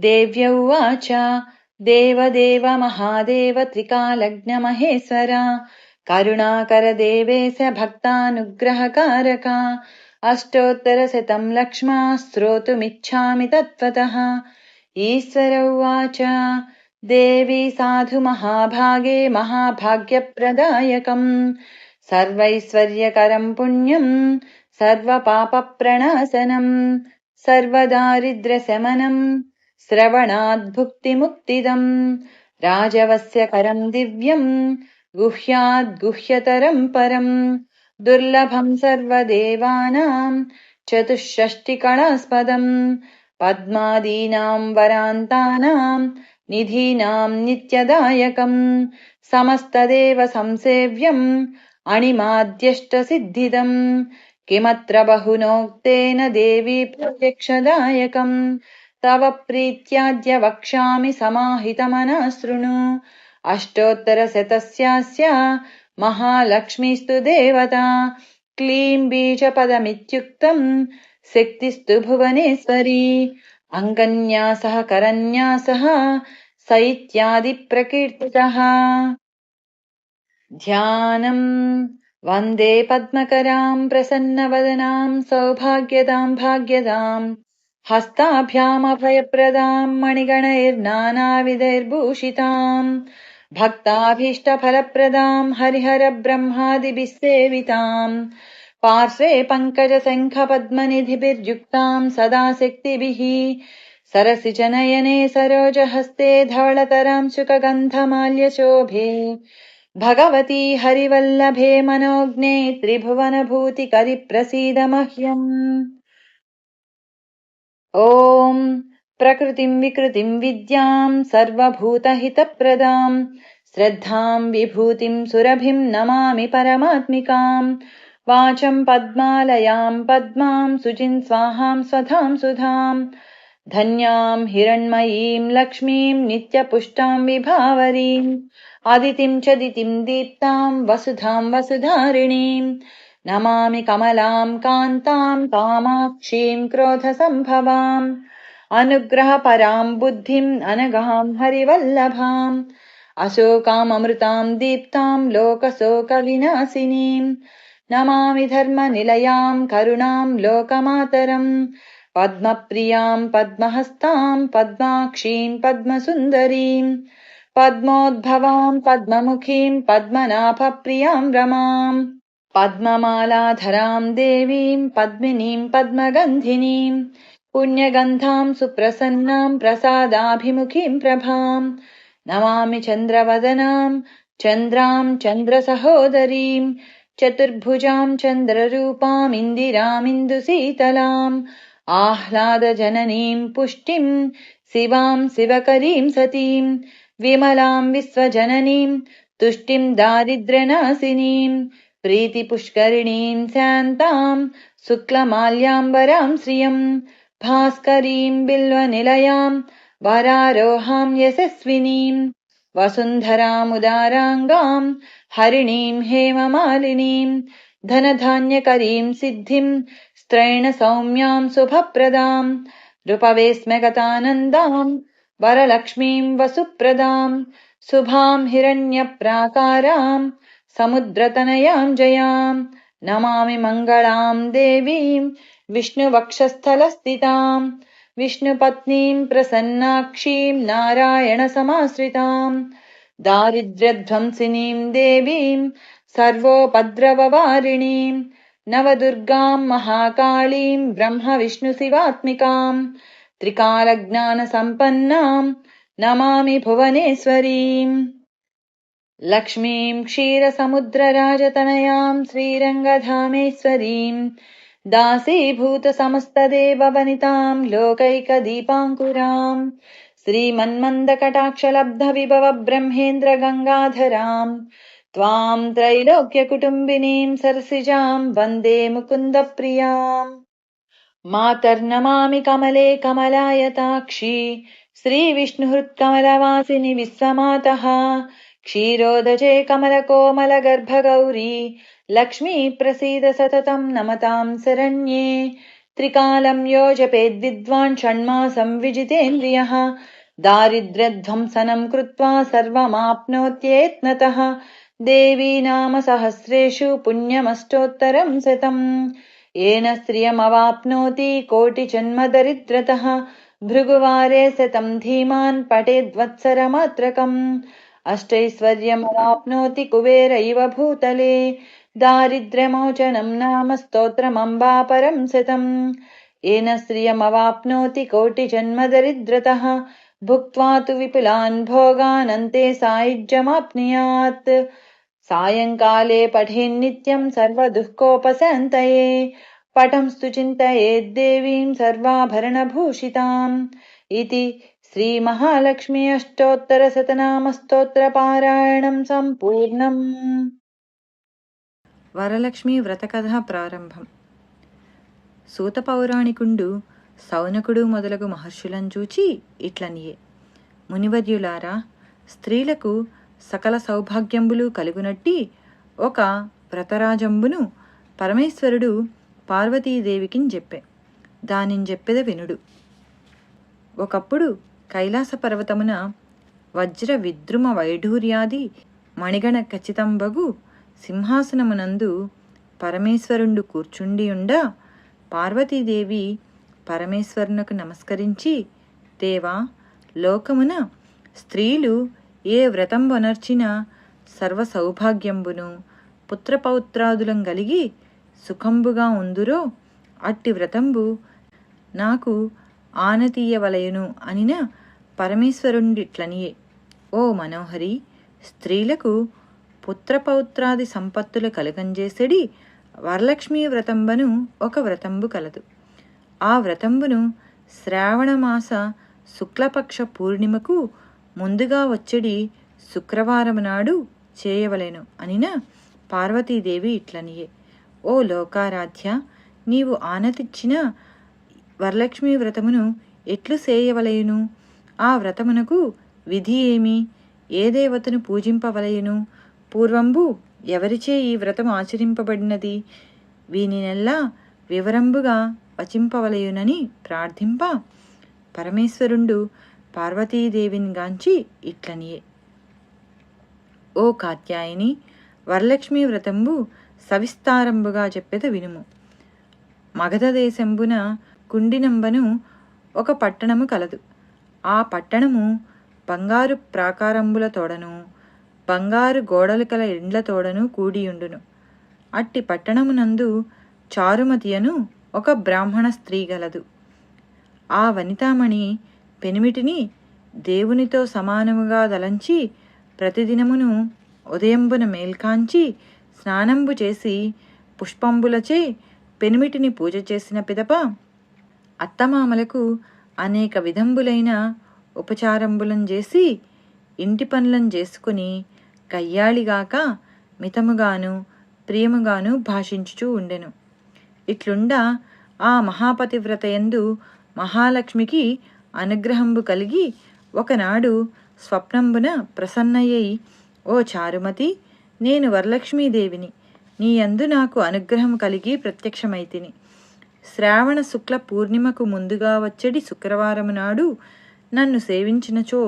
देव्य उवाच देवदेव महादेव त्रिकालज्ञमहेश्वर करुणाकर देवेश भक्तानुग्रहकारक अष्टोत्तरशतम् लक्ष्मा श्रोतुमिच्छामि तत्त्वतः। ईश्वर उवाच देवी साधु महाभागे महाभाग्यप्रदायकम् सर्वैश्वर्यकरम् पुण्यम् सर्वपापप्रणाशनम् सर्वदारिद्र्यशमनम् श्रवणाद्भुक्तिमुक्तिदम् राजवस्यकरम् दिव्यम् गुह्याद्गुह्यतरम् परम् दुर्लभम् सर्वदेवानाम् चतुष्षष्टिकलास्पदम् पद्मादीनाम् वरान्तानाम् निधीनाम् नित्यदायकम् समस्तदेव संसेव्यम् अणिमाद्यष्टसिद्धिदम् किमत्र बहुनोक्तेन देवी प्रत्यक्षदायकम् तव प्रीत्याद्य वक्ष्यामि समाहितमनः शृणु अष्टोत्तरशतस्यास्य महालक्ष्मीस्तु देवता क्लीं बीजपदमित्युक्तम् शक्तिस्तु भुवनेश्वरी अङ्गन्यासः करन्यासः स इत्यादिप्रकीर्तितः। ध्यानम् वन्दे पद्मकराम् प्रसन्नवदनाम् सौभाग्यदाम् भाग्यदाम् हस्ताभ्यामभयप्रदां मणिगणैर्नानाविधैर्भूषिताम् भक्ताभीष्टफलप्रदां हरिहरब्रह्मादिभिः सेविताम् पार्श्वे पङ्कजशङ्खपद्मनिधिभिर्युक्तां सदा शक्तिभिः सरसिजनयने सरोजहस्ते धवलतरां शुकगन्धमाल्यशोभे भगवती हरिवल्लभे मनोज्ञे त्रिभुवनभूतिकरिप्रसीद मह्यम्। ॐ प्रकृतिं विकृतिं विद्यां सर्वभूतहितप्रदां श्रद्धां विभूतिं सुरभिं नमामि परमात्मिकां वाचं पद्मालयां पद्मां सुचिं स्वाहां स्वधां सुधां धन्यां हिरण्मयीं लक्ष्मीं नित्यपुष्टां विभावरीम् अदितिं च दितिं दीप्तां वसुधां वसुधारिणीं नमामि कमलां कान्तां कामाक्षीं क्रोधसम्भवाम् अनुग्रहपरां बुद्धिं अनघां हरिवल्लभाम् अशोकामृतां दीप्तां लोकशोकविनाशिनीं नमामि धर्मनिलयां करुणां लोकमातरम् पद्मप्रियां पद्महस्तां पद्माक्षीं पद्मसुन्दरीं पद्मोद्भवां पद्ममुखीं पद्मनाभप्रियां रमाम् पद्ममालाधरां देवीं पद्मिनीं पद्मगन्धिनीं पुण्यगन्धां सुप्रसन्नां प्रसादाभिमुखीं प्रभां नमामि चन्द्रवदनां चन्द्रां चन्द्रसहोदरीं चतुर्भुजां चन्द्ररूपाम् इन्दिरामिन्दुशीतलाम् आह्लादजननीं पुष्टिं शिवां शिवकरीं सतीं विमलां विश्वजननीं तुष्टिं दारिद्र्यनाशिनीं प्रीतिपुष्करिणीं शान्तां शुक्लमाल्याम्बरां श्रियं भास्करीं बिल्वनिलयां वरारोहां यशस्विनीं वसुन्धरामुदाराङ्गां हरिणीं हेममालिनीं धनधान्यकरीं सिद्धिं स्त्रैणसौम्यां शुभप्रदां रूपवेस्म्यगतानन्दां वरलक्ष्मीं वसुप्रदां शुभां हिरण्यप्राकारां समुद्रतनयां जयां नमामि मङ्गलां देवीं विष्णुवक्षस्थलस्थितां विष्णुपत्नीं प्रसन्नाक्षीं नारायणसमाश्रितां दारिद्र्यध्वंसिनीं देवीं सर्वोपद्रववारिणीं नवदुर्गां महाकालीं ब्रह्मविष्णुशिवात्मिकां त्रिकालज्ञानसम्पन्नां नमामि भुवनेश्वरीम् लक्ष्मीं क्षीरसमुद्रराजतनयां श्रीरङ्गधामेश्वरीं दासीभूतसमस्तदेववनितां लोकैकदीपाङ्कुरां श्रीमन्मन्दकटाक्षलब्धविभवब्रह्मेन्द्रगङ्गाधरां त्वां त्रैलोक्यकुटुम्बिनीं सरसिजां वन्दे मुकुन्दप्रियाम् मातर्नमामि कमले कमलायताक्षी श्रीविष्णुहृत्कमलवासिनि विश्वमातः क्षीरोदजे कमलकोमलगर्भगौरी लक्ष्मी प्रसीद सततं नमतां शरण्ये त्रिकालं यो जपेद्विद्वान् षण्मासं विजितेन्द्रियः दारिद्र्यध्वंसनं कृत्वा सर्वमाप्नोत्येत्नतः देवी नाम सहस्रेषु पुण्यमष्टोत्तरं शतम् येन श्रियमवाप्नोति कोटिजन्मदरिद्रतः भृगुवारे शतं धीमान् पठेद्वत्सरमात्रकम् अष्टैश्वर्यमवाप्नोति कुबेर इव भूतले दारिद्र्यमोचनं नाम स्तोत्रमम्बापरं शतम् येन श्रियमवाप्नोति कोटिजन्मदरिद्रतः भुक्त्वा तु विपुलान् भोगानन्ते सायुज्यमाप्नुयात् सायङ्काले पठेन्नित्यं सर्वदुःखोपशान्तये पठंस्तु चिन्तयेद्देवीं सर्वाभरणभूषिताम् इति श्रीमहालक्ष्मी अष्टोत्तरशतनामस्तोत्रपारायणं सम्पूर्णम्। వరలక్ష్మి వ్రతకథ ప్రారంభం. సూత పౌరాణికుండు సౌనకుడు మొదలగు మహర్షులను చూచి ఇట్లనియే: మునివర్యులారా, స్త్రీలకు సకల సౌభాగ్యంబులు కలుగునట్టి ఒక వ్రతరాజంబును పరమేశ్వరుడు పార్వతీదేవికిన్ చెప్పే. దానిని చెప్పెద వినుడు. ఒకప్పుడు కైలాస పర్వతమున వజ్ర విద్రుమ వైఢూర్యాది మణిగణ ఖచ్చితంబగు సింహాసనమునందు పరమేశ్వరుండు కూర్చుండియుండా పార్వతీదేవి పరమేశ్వరునకు నమస్కరించి, దేవా, లోకమున స్త్రీలు ఏ వ్రతం వనర్చినా సర్వ సౌభాగ్యంబును పుత్రపౌత్రాదులం కలిగి సుఖంబుగా ఉందురో అట్టి వ్రతంబు నాకు ఆనతీయవలయును అనిన పరమేశ్వరుండిట్లనియే. ఓ మనోహరి, స్త్రీలకు పుత్రపౌత్రాది సంపత్తులు కలుగంజేసెడి వరలక్ష్మీ వ్రతంబను ఒక వ్రతంబు కలదు. ఆ వ్రతంబును శ్రావణమాస శుక్లపక్ష పూర్ణిమకు ముందుగా వచ్చెడి శుక్రవారము నాడు చేయవలెను అనిన పార్వతీదేవి ఇట్లనియే. ఓ లోకారాధ్య, నీవు ఆనతిచ్చిన వరలక్ష్మీ వ్రతమును ఎట్లు చేయవలయును? ఆ వ్రతమునకు విధి ఏమి? ఏ దేవతను పూజింపవలయును? పూర్వంబు ఎవరిచే ఈ వ్రతం ఆచరింపబడినది? వీనినెల్లా వివరంబుగా వచింపవలయునని ప్రార్థింప పరమేశ్వరుండు పార్వతీదేవిని గాంచి ఇట్లనియే. ఓ కాత్యాయని, వరలక్ష్మీ వ్రతంబు సవిస్తారంబుగా చెప్పెద వినుము. మగధ దేశంబున కుండినంబను ఒక పట్టణము కలదు. ఆ పట్టణము బంగారు ప్రాకారంబులతోడను బంగారు గోడలు కల ఇండ్లతోడను కూడియుండును. అట్టి పట్టణమునందు చారుమతి అను ఒక బ్రాహ్మణ స్త్రీ గలదు. ఆ వనితామణి పెనిమిటిని దేవునితో సమానముగా దలంచి ప్రతిదినమును ఉదయంబున మేల్కాంచి స్నానంబు చేసి పుష్పంబులచే పెనిమిటిని పూజ చేసిన పిదప అత్తమామలకు అనేక విధంబులైన ఉపచారంబులం చేసి ఇంటి పనులను చేసుకుని కయ్యాళిగాక మితముగాను ప్రియముగాను భాషించుచూ ఉండెను. ఇట్లుండా ఆ మహాపతివ్రతయందు మహాలక్ష్మికి అనుగ్రహంబు కలిగి ఒకనాడు స్వప్నంబున ప్రసన్నయ్యై, ఓ చారుమతి, నేను వరలక్ష్మీదేవిని. నీయందు నాకు అనుగ్రహం కలిగి ప్రత్యక్షమైతిని. శ్రావణ శుక్ల పూర్ణిమకు ముందుగా వచ్చెడి శుక్రవారము నాడు నన్ను సేవించినచో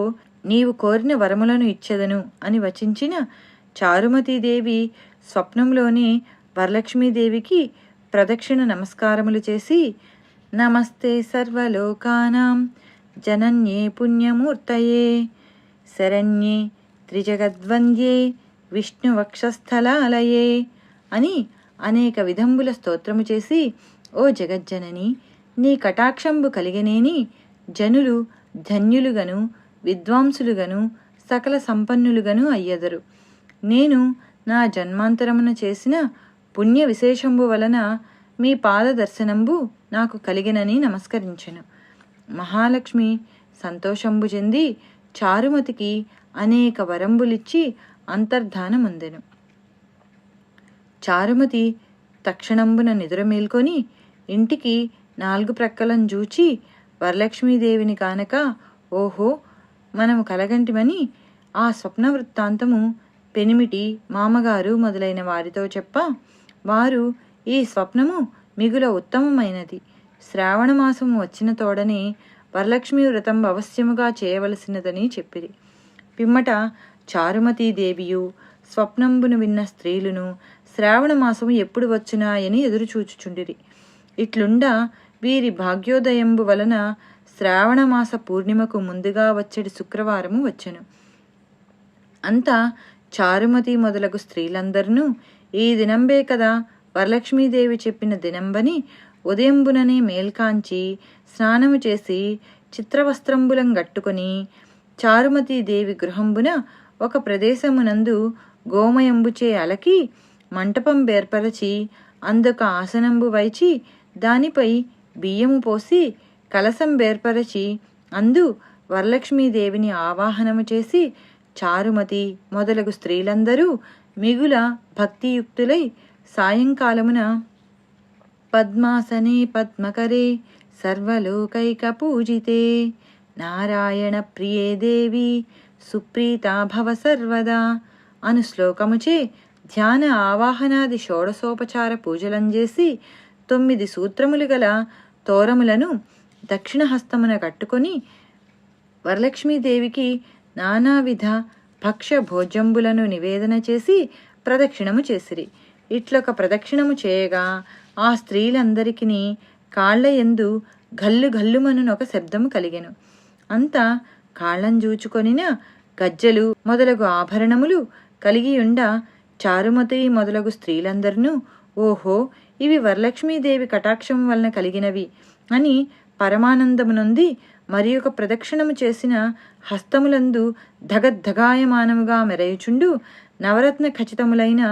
నీవు కోరిన వరములను ఇచ్చెదను అని వచించిన చారుమతీదేవి స్వప్నంలోనే వరలక్ష్మీదేవికి ప్రదక్షిణ నమస్కారములు చేసి, నమస్తే సర్వలోకానాం జనన్యే పుణ్యమూర్తయే శరణ్యే త్రిజగద్వంద్యే విష్ణువక్షస్థలాలయే అని అనేక విధంబుల స్తోత్రము చేసి, ఓ జగజ్జనని, నీ కటాక్షంబు కలిగనేని జనులు ధన్యులుగను విద్వాంసులుగను సకల సంపన్నులుగను అయ్యెదరు. నేను నా జన్మాంతరమున చేసిన పుణ్య విశేషంబు వలన మీ పాద దర్శనంబు నాకు కలిగినని నమస్కరించెను. మహాలక్ష్మి సంతోషంబు చెంది చారుమతికి అనేక వరంబులిచ్చి అంతర్ధానముందెను. చారుమతి తక్షణంబున నిదుర మేల్కొని ఇంటికి 4 ప్రక్కలం జూచి వరలక్ష్మీదేవిని కానక, ఓహో, మనము కలగంటిమని ఆ స్వప్న వృత్తాంతము పెనిమిటి, మామగారు మొదలైన వారితో చెప్ప, వారు ఈ స్వప్నము మిగుల ఉత్తమమైనది. శ్రావణమాసము వచ్చిన తోడనే వరలక్ష్మీ వ్రతం అవశ్యముగా చేయవలసినదని చెప్పిరి. పిమ్మట చారుమతీదేవియు స్వప్నంబును విన్న స్త్రీలును శ్రావణమాసము ఎప్పుడు వచ్చునాయని ఎదురుచూచుచుండిరి. ఇట్లుండా వీరి భాగ్యోదయంబు వలన శ్రావణమాస పూర్ణిమకు ముందుగా వచ్చేటి శుక్రవారము వచ్చెను. అంతా చారుమతి మొదలగు స్త్రీలందరినూ ఈ దినంబే కదా వరలక్ష్మీదేవి చెప్పిన దినంబని ఉదయంబుననే మేల్కాంచి స్నానము చేసి చిత్రవస్త్రంబులం గట్టుకొని చారుమతీదేవి గృహంబున ఒక ప్రదేశమునందు గోమయంబుచే అలకి మంటపం బేర్పరచి అందుక ఆసనంబు వైచి దానిపై బియ్యము పోసి కలసం బేర్పరచి అందు వరలక్ష్మీదేవిని ఆవాహనము చేసి చారుమతి మొదలగు స్త్రీలందరూ మిగుల భక్తియుక్తులై సాయంకాలమున పద్మాసనే పద్మకరే సర్వలోకైక పూజితే నారాయణ ప్రియే దేవి సుప్రీతా భవ సర్వదా అను శ్లోకముచే ధ్యాన ఆవాహనాది షోడశోపచార పూజలంజేసి 9 సూత్రములు గల తోరములను దక్షిణ హస్తమున కట్టుకొని వరలక్ష్మీదేవికి నానావిధ భక్ష్య భోజ్యంబులను నివేదన చేసి ప్రదక్షిణము చేసిరి. ఇట్లొక ప్రదక్షిణము చేయగా ఆ స్త్రీలందరికీ కాళ్ల యందు గల్లు గల్లుమనునొక శబ్దము కలిగెను. అంతా కాళ్ళంజూచుకొనిన గజ్జెలు మొదలగు ఆభరణములు కలిగియుండ చారుమతి మొదలగు స్త్రీలందరినూ ఓహో, ఇవి వరలక్ష్మీదేవి కటాక్షము వలన కలిగినవి అని పరమానందమునొంది మరి ఒక ప్రదక్షిణము చేసిన హస్తములందు ధగద్ధగాయమానముగా మెరయుచుండు నవరత్న ఖచ్చితములైన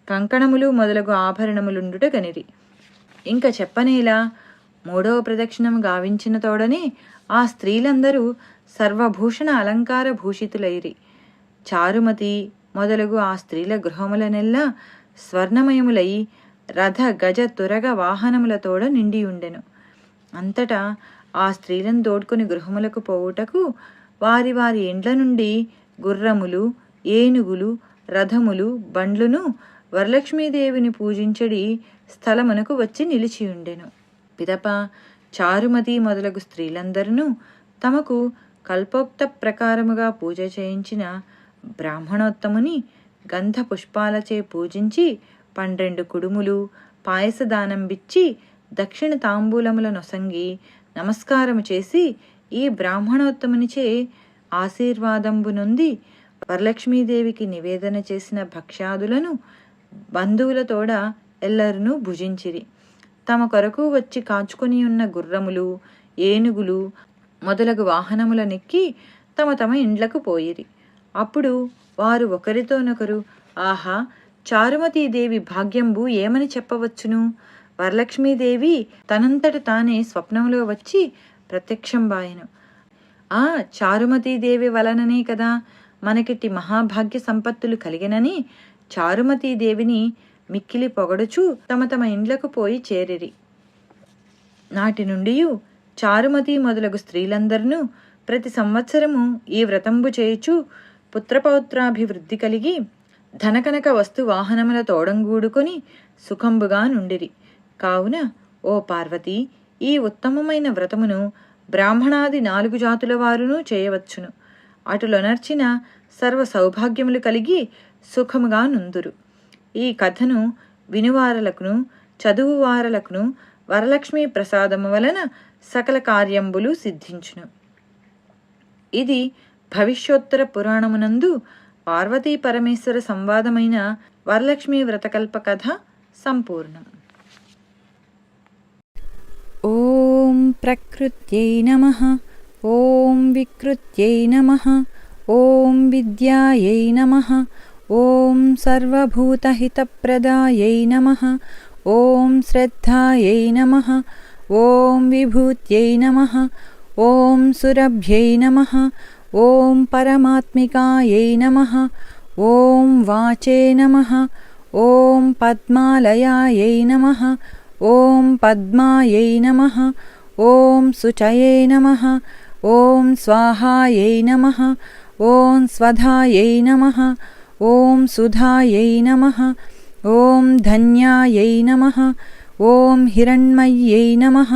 కంకణములు మొదలగు ఆభరణములుండుట గనిరి. ఇంక చెప్పనేలా, మూడవ ప్రదక్షిణము గావించిన తోడనే ఆ స్త్రీలందరూ సర్వభూషణ అలంకార భూషితులైరి. చారుమతి మొదలగు ఆ స్త్రీల గృహములనెల్లా స్వర్ణమయములై రథ గజ తురగ వాహనములతోడ నిండియుండెను. అంతటా ఆ స్త్రీలను తోడ్కొని గృహములకు పోవుటకు వారి వారి ఇండ్ల నుండి గుర్రములు, ఏనుగులు, రథములు, బండ్లును వరలక్ష్మీదేవిని పూజించడి స్థలమునకు వచ్చి నిలిచియుండెను. పిదప చారుమతి మొదలగు స్త్రీలందరూ తమకు కల్పోక్త ప్రకారముగా పూజ చేయించిన బ్రాహ్మణోత్తముని గంధ పుష్పాలచే పూజించి 12 కుడుములు పాయసదానంబిచ్చి దక్షిణ తాంబూలముల నొసంగి నమస్కారము చేసి ఈ బ్రాహ్మణోత్తమునిచే ఆశీర్వాదంబు నొంది వరలక్ష్మీదేవికి నివేదన చేసిన భక్ష్యాదులను బంధువులతోడ ఎల్లరునూ భుజించిరి. తమ కొరకు వచ్చి కాచుకొని ఉన్న గుర్రములు, ఏనుగులు మొదలగు వాహనములనెక్కి తమ తమ ఇండ్లకు పోయిరి. అప్పుడు వారు ఒకరితోనొకరు, ఆహా, చారుమతీదేవి భాగ్యంబు ఏమని చెప్పవచ్చును? వరలక్ష్మీదేవి తనంతట తానే స్వప్నంలో వచ్చి ప్రత్యక్షంబాయెను. ఆ చారుమతీదేవి వలననే కదా మనకిట్టి మహాభాగ్య సంపత్తులు కలిగినని చారుమతీదేవిని మిక్కిలి పొగడుచు తమ తమ ఇండ్లకు పోయి చేరిరి. నాటి నుండి చారుమతి మొదలగు స్త్రీలందరినూ ప్రతి సంవత్సరము ఈ వ్రతంబు చేయుచు పుత్రపౌత్రాభివృద్ధి కలిగి ధనకనక వస్తు వాహనముల తోడంగూడుకొని సుఖంబుగా నుండిరి. కావున ఓ పార్వతి, ఈ ఉత్తమమైన వ్రతమును బ్రాహ్మణాది 4 జాతుల వారును చేయవచ్చును. అటులొనర్చిన సర్వ సౌభాగ్యములు కలిగి సుఖముగా నుందురు. ఈ కథను వినువారలకును చదువువారలకును వరలక్ష్మీ ప్రసాదము వలన సకల కార్యంబులు సిద్ధించును. ఇది భవిష్యోత్తర పురాణమునందు పార్వతీ పరమేశ్వర సంవాదమైన వరలక్ష్మీ వ్రతకల్ప కథ సంపూర్ణం. ఓం ప్రకృత్యై నమః. ఓం వికృత్యై నమః. ఓం విద్యాయై నమః. ఓం సర్వభూతహితప్రదాయై నమః. ఓం శ్రద్ధాయై నమః. ఓం విభూత్యై నమః. ఓం సురభ్యై నమః. ఓం పరమాత్మికాయై నమః. ఓం వాచే నమః. ఓం పద్మాలయాయై నమః. ఓం పద్మాయై నమః. ఓం శుచయే నమః. ఓం స్వాహాయై నమః. ఓం స్వధాయై నమః. ఓం సుధాయై నమః. ఓం ధన్యాయై నమః. ఓం హిరణ్మయ్యై నమః.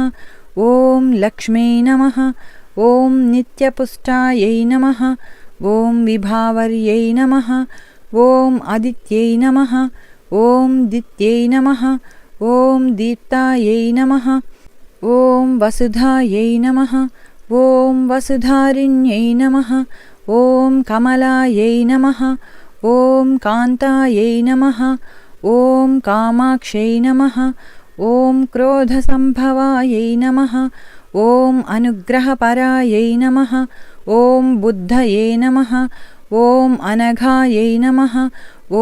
ఓం లక్ష్మీ నమః. ఓం నిత్యపుష్టాయై నమః. ఓం విభావర్యై నమః. ఓం ఆదిత్యై నమః. ఓం దిత్యై నమః. ఓం దీప్తాయై నమః. ఓం వసుధాయై నమః. ఓం వసుధారిణ్యై నమః. ఓం కమలాయై నమః. ఓం కాంతాయై నమః. ఓం కామాక్షై నమః. ఓం క్రోధసంభవాయై నమః. ఓం అనుగ్రహపరాయై నమః. ఓం బుద్ధయే నమః. ఓం అనఘాయై నమః.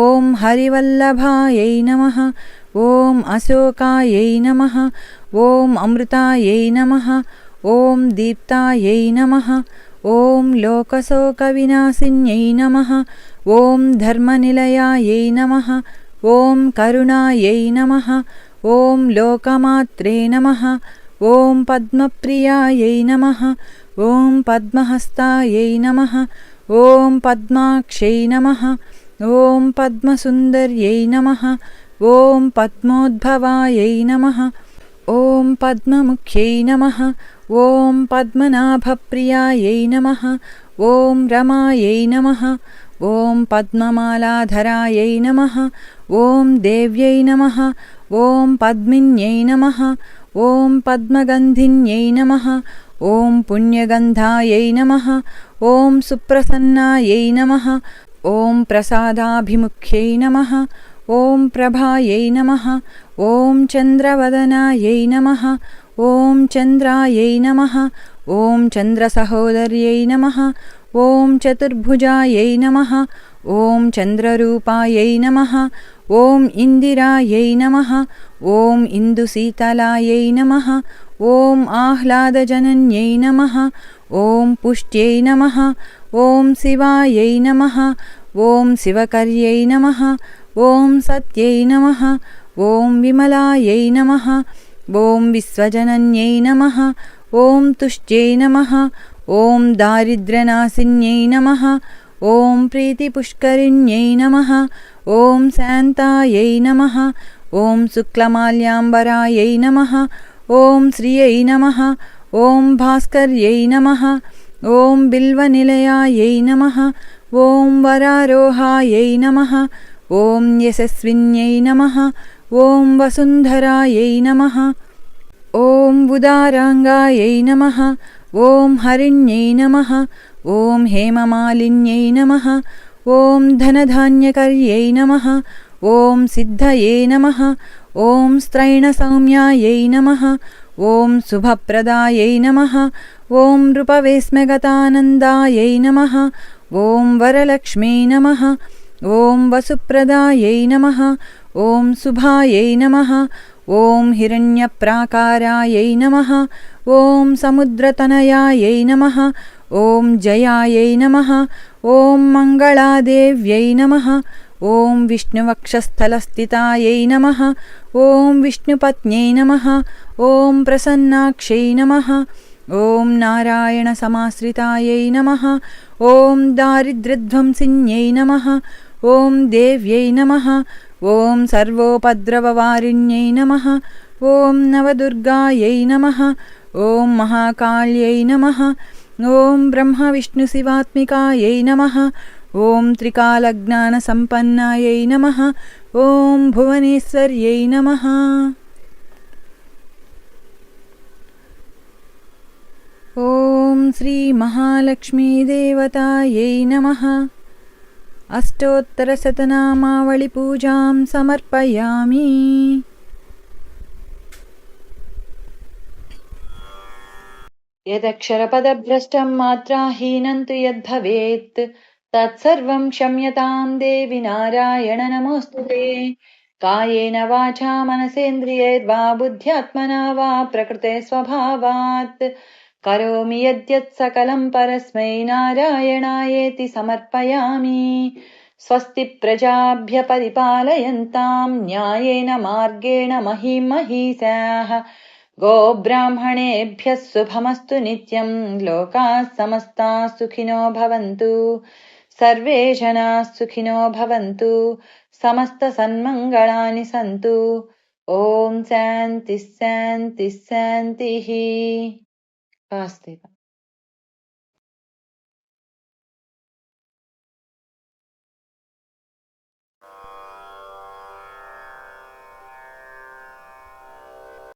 ఓం హరివల్లభాయై నమః. ఓం అశోకాయై నమః. ఓం అమృతాయై నమః. ఓం దీప్తాయై నమః. ఓం లోకశోకవినాశిన్యై నమః. ఓం ధర్మనిలయాయై నమః. ఓం కరుణాయై నమః. ఓం లోకమాత్రే నమః. ఓం పద్మప్రియాయై నమః. ఓం పద్మహస్తాయై నమః. ఓం పద్మాక్షై నమః. ఓం పద్మసుందర్యై నమః. ఓం పద్మోద్భవాయై నమః. ఓం పద్మముఖ్యై నమః. ఓం పద్మనాభప్రియాయై నమః. ఓం రమాయై నమః. ఓం పద్మమాలాధరాయై నమః. ఓం దేవ్యై నమః. ॐ पद्मिन्यै नमः ॐ पद्मगन्धिन्यै नमः ॐ पुण्यगन्धायै नमः ॐ सुप्रसन्नायै नमः ॐ प्रसादाभिमुख्यै नमः ॐ प्रभायै नमः ॐ चन्द्रवदनायै नमः ॐ चन्द्रायै नमः ॐ चन्द्रसहोदर्यै नमः ॐ चतुर्भुजायै नमः ॐ चन्द्ररूपायै नमः ॐ इन्दिरायै नमः ॐ इन्दुशीतलायै नमः ॐ आह्लादजनन्यै नमः ॐ पुष्ट्यै नमः ॐ शिवायै नमः ॐ शिवकर्यै नमः ॐ सत्यै नमः ॐ विमलायै नमः ॐ विश्वजनन्यै नमः ॐ तुष्ट्यै नमः ॐ दारिद्र्यनाशिन्यै नमः ॐ प्रीतिपुष्करिण्यै नमः ॐ शान्तायै नमः ॐ शुक्लमाल्याम्बरायै नमः ॐ श्रियै नमः ॐ भास्कर्यै नमः ॐ बिल्वनिलयायै नमः ॐ वरारोहायै नमः ॐ यशस्विन्यै नमः ॐ वसुन्धरायै नमः ॐ उदाराङ्गायै नमः ॐ हरिण्यै नमः ॐ हेममालिन्यै नमः ॐ धनधान्यकर्यै नमः ॐ सिद्धये नमः ॐ स्त्रैणसौम्यायै नमः ॐ शुभप्रदायै नमः ॐ नृपवेश्मगतानन्दायै नमः ॐ वरलक्ष्म्यै नमः ॐ वसुप्रदायै नमः ॐ शुभायै नमः ॐ हिरण्यप्राकारायै नमः ॐ समुद्रतनयायै नमः ॐ जयायै नमः ॐ मङ्गलादेव्यै नमः ॐ विष्णुवक्षस्थलस्थितायै नमः ॐ विष्णुपत्न्यै नमः ॐ प्रसन्नाक्षै नमः ॐ नारायणसमाश्रितायै नमः ॐ दारिद्र्यध्वंसिन्यै नमः ॐ देव्यै नमः ॐ सर्वोपद्रववारिण्यै नमः ॐ नवदुर्गायै नमः ॐ महाकाल्यै नमः ॐ ब्रह्मविष्णुशिवात्मिकायै नमः ॐ त्रिकालज्ञानसम्पन्नायै नमः ॐ भुवनेश्वर्यै नमः। ॐ श्रीमहालक्ष्मीदेवतायै नमः। अष्टोत्तरशतनामावलिपूजां समर्पयामि। यदक्षरपदभ्रष्टं मात्राहीनं तु यद्भवेत् तत्सर्वं क्षम्यतां देवि नारायण नमोऽस्तु ते। कायेन वाचा मनसेन्द्रियैर्वा बुद्ध्यात्मना वा प्रकृते स्वभावात् करोमि यद्यत् सकलं परस्मै नारायणायेति समर्पयामि। स्वस्ति प्रजाभ्य परिपालयन्तां न्यायेन मार्गेण महीं महीषाः। गोब्राह्मणेभ्यः शुभमस्तु नित्यं लोकाः समस्ताः सुखिनो भवन्तु। सर्वे जनाः सुखिनो भवन्तु। समस्तसन्मङ्गलानि सन्तु। ॐ शान्तिः शान्तिः शान्तिः। वासुदेव।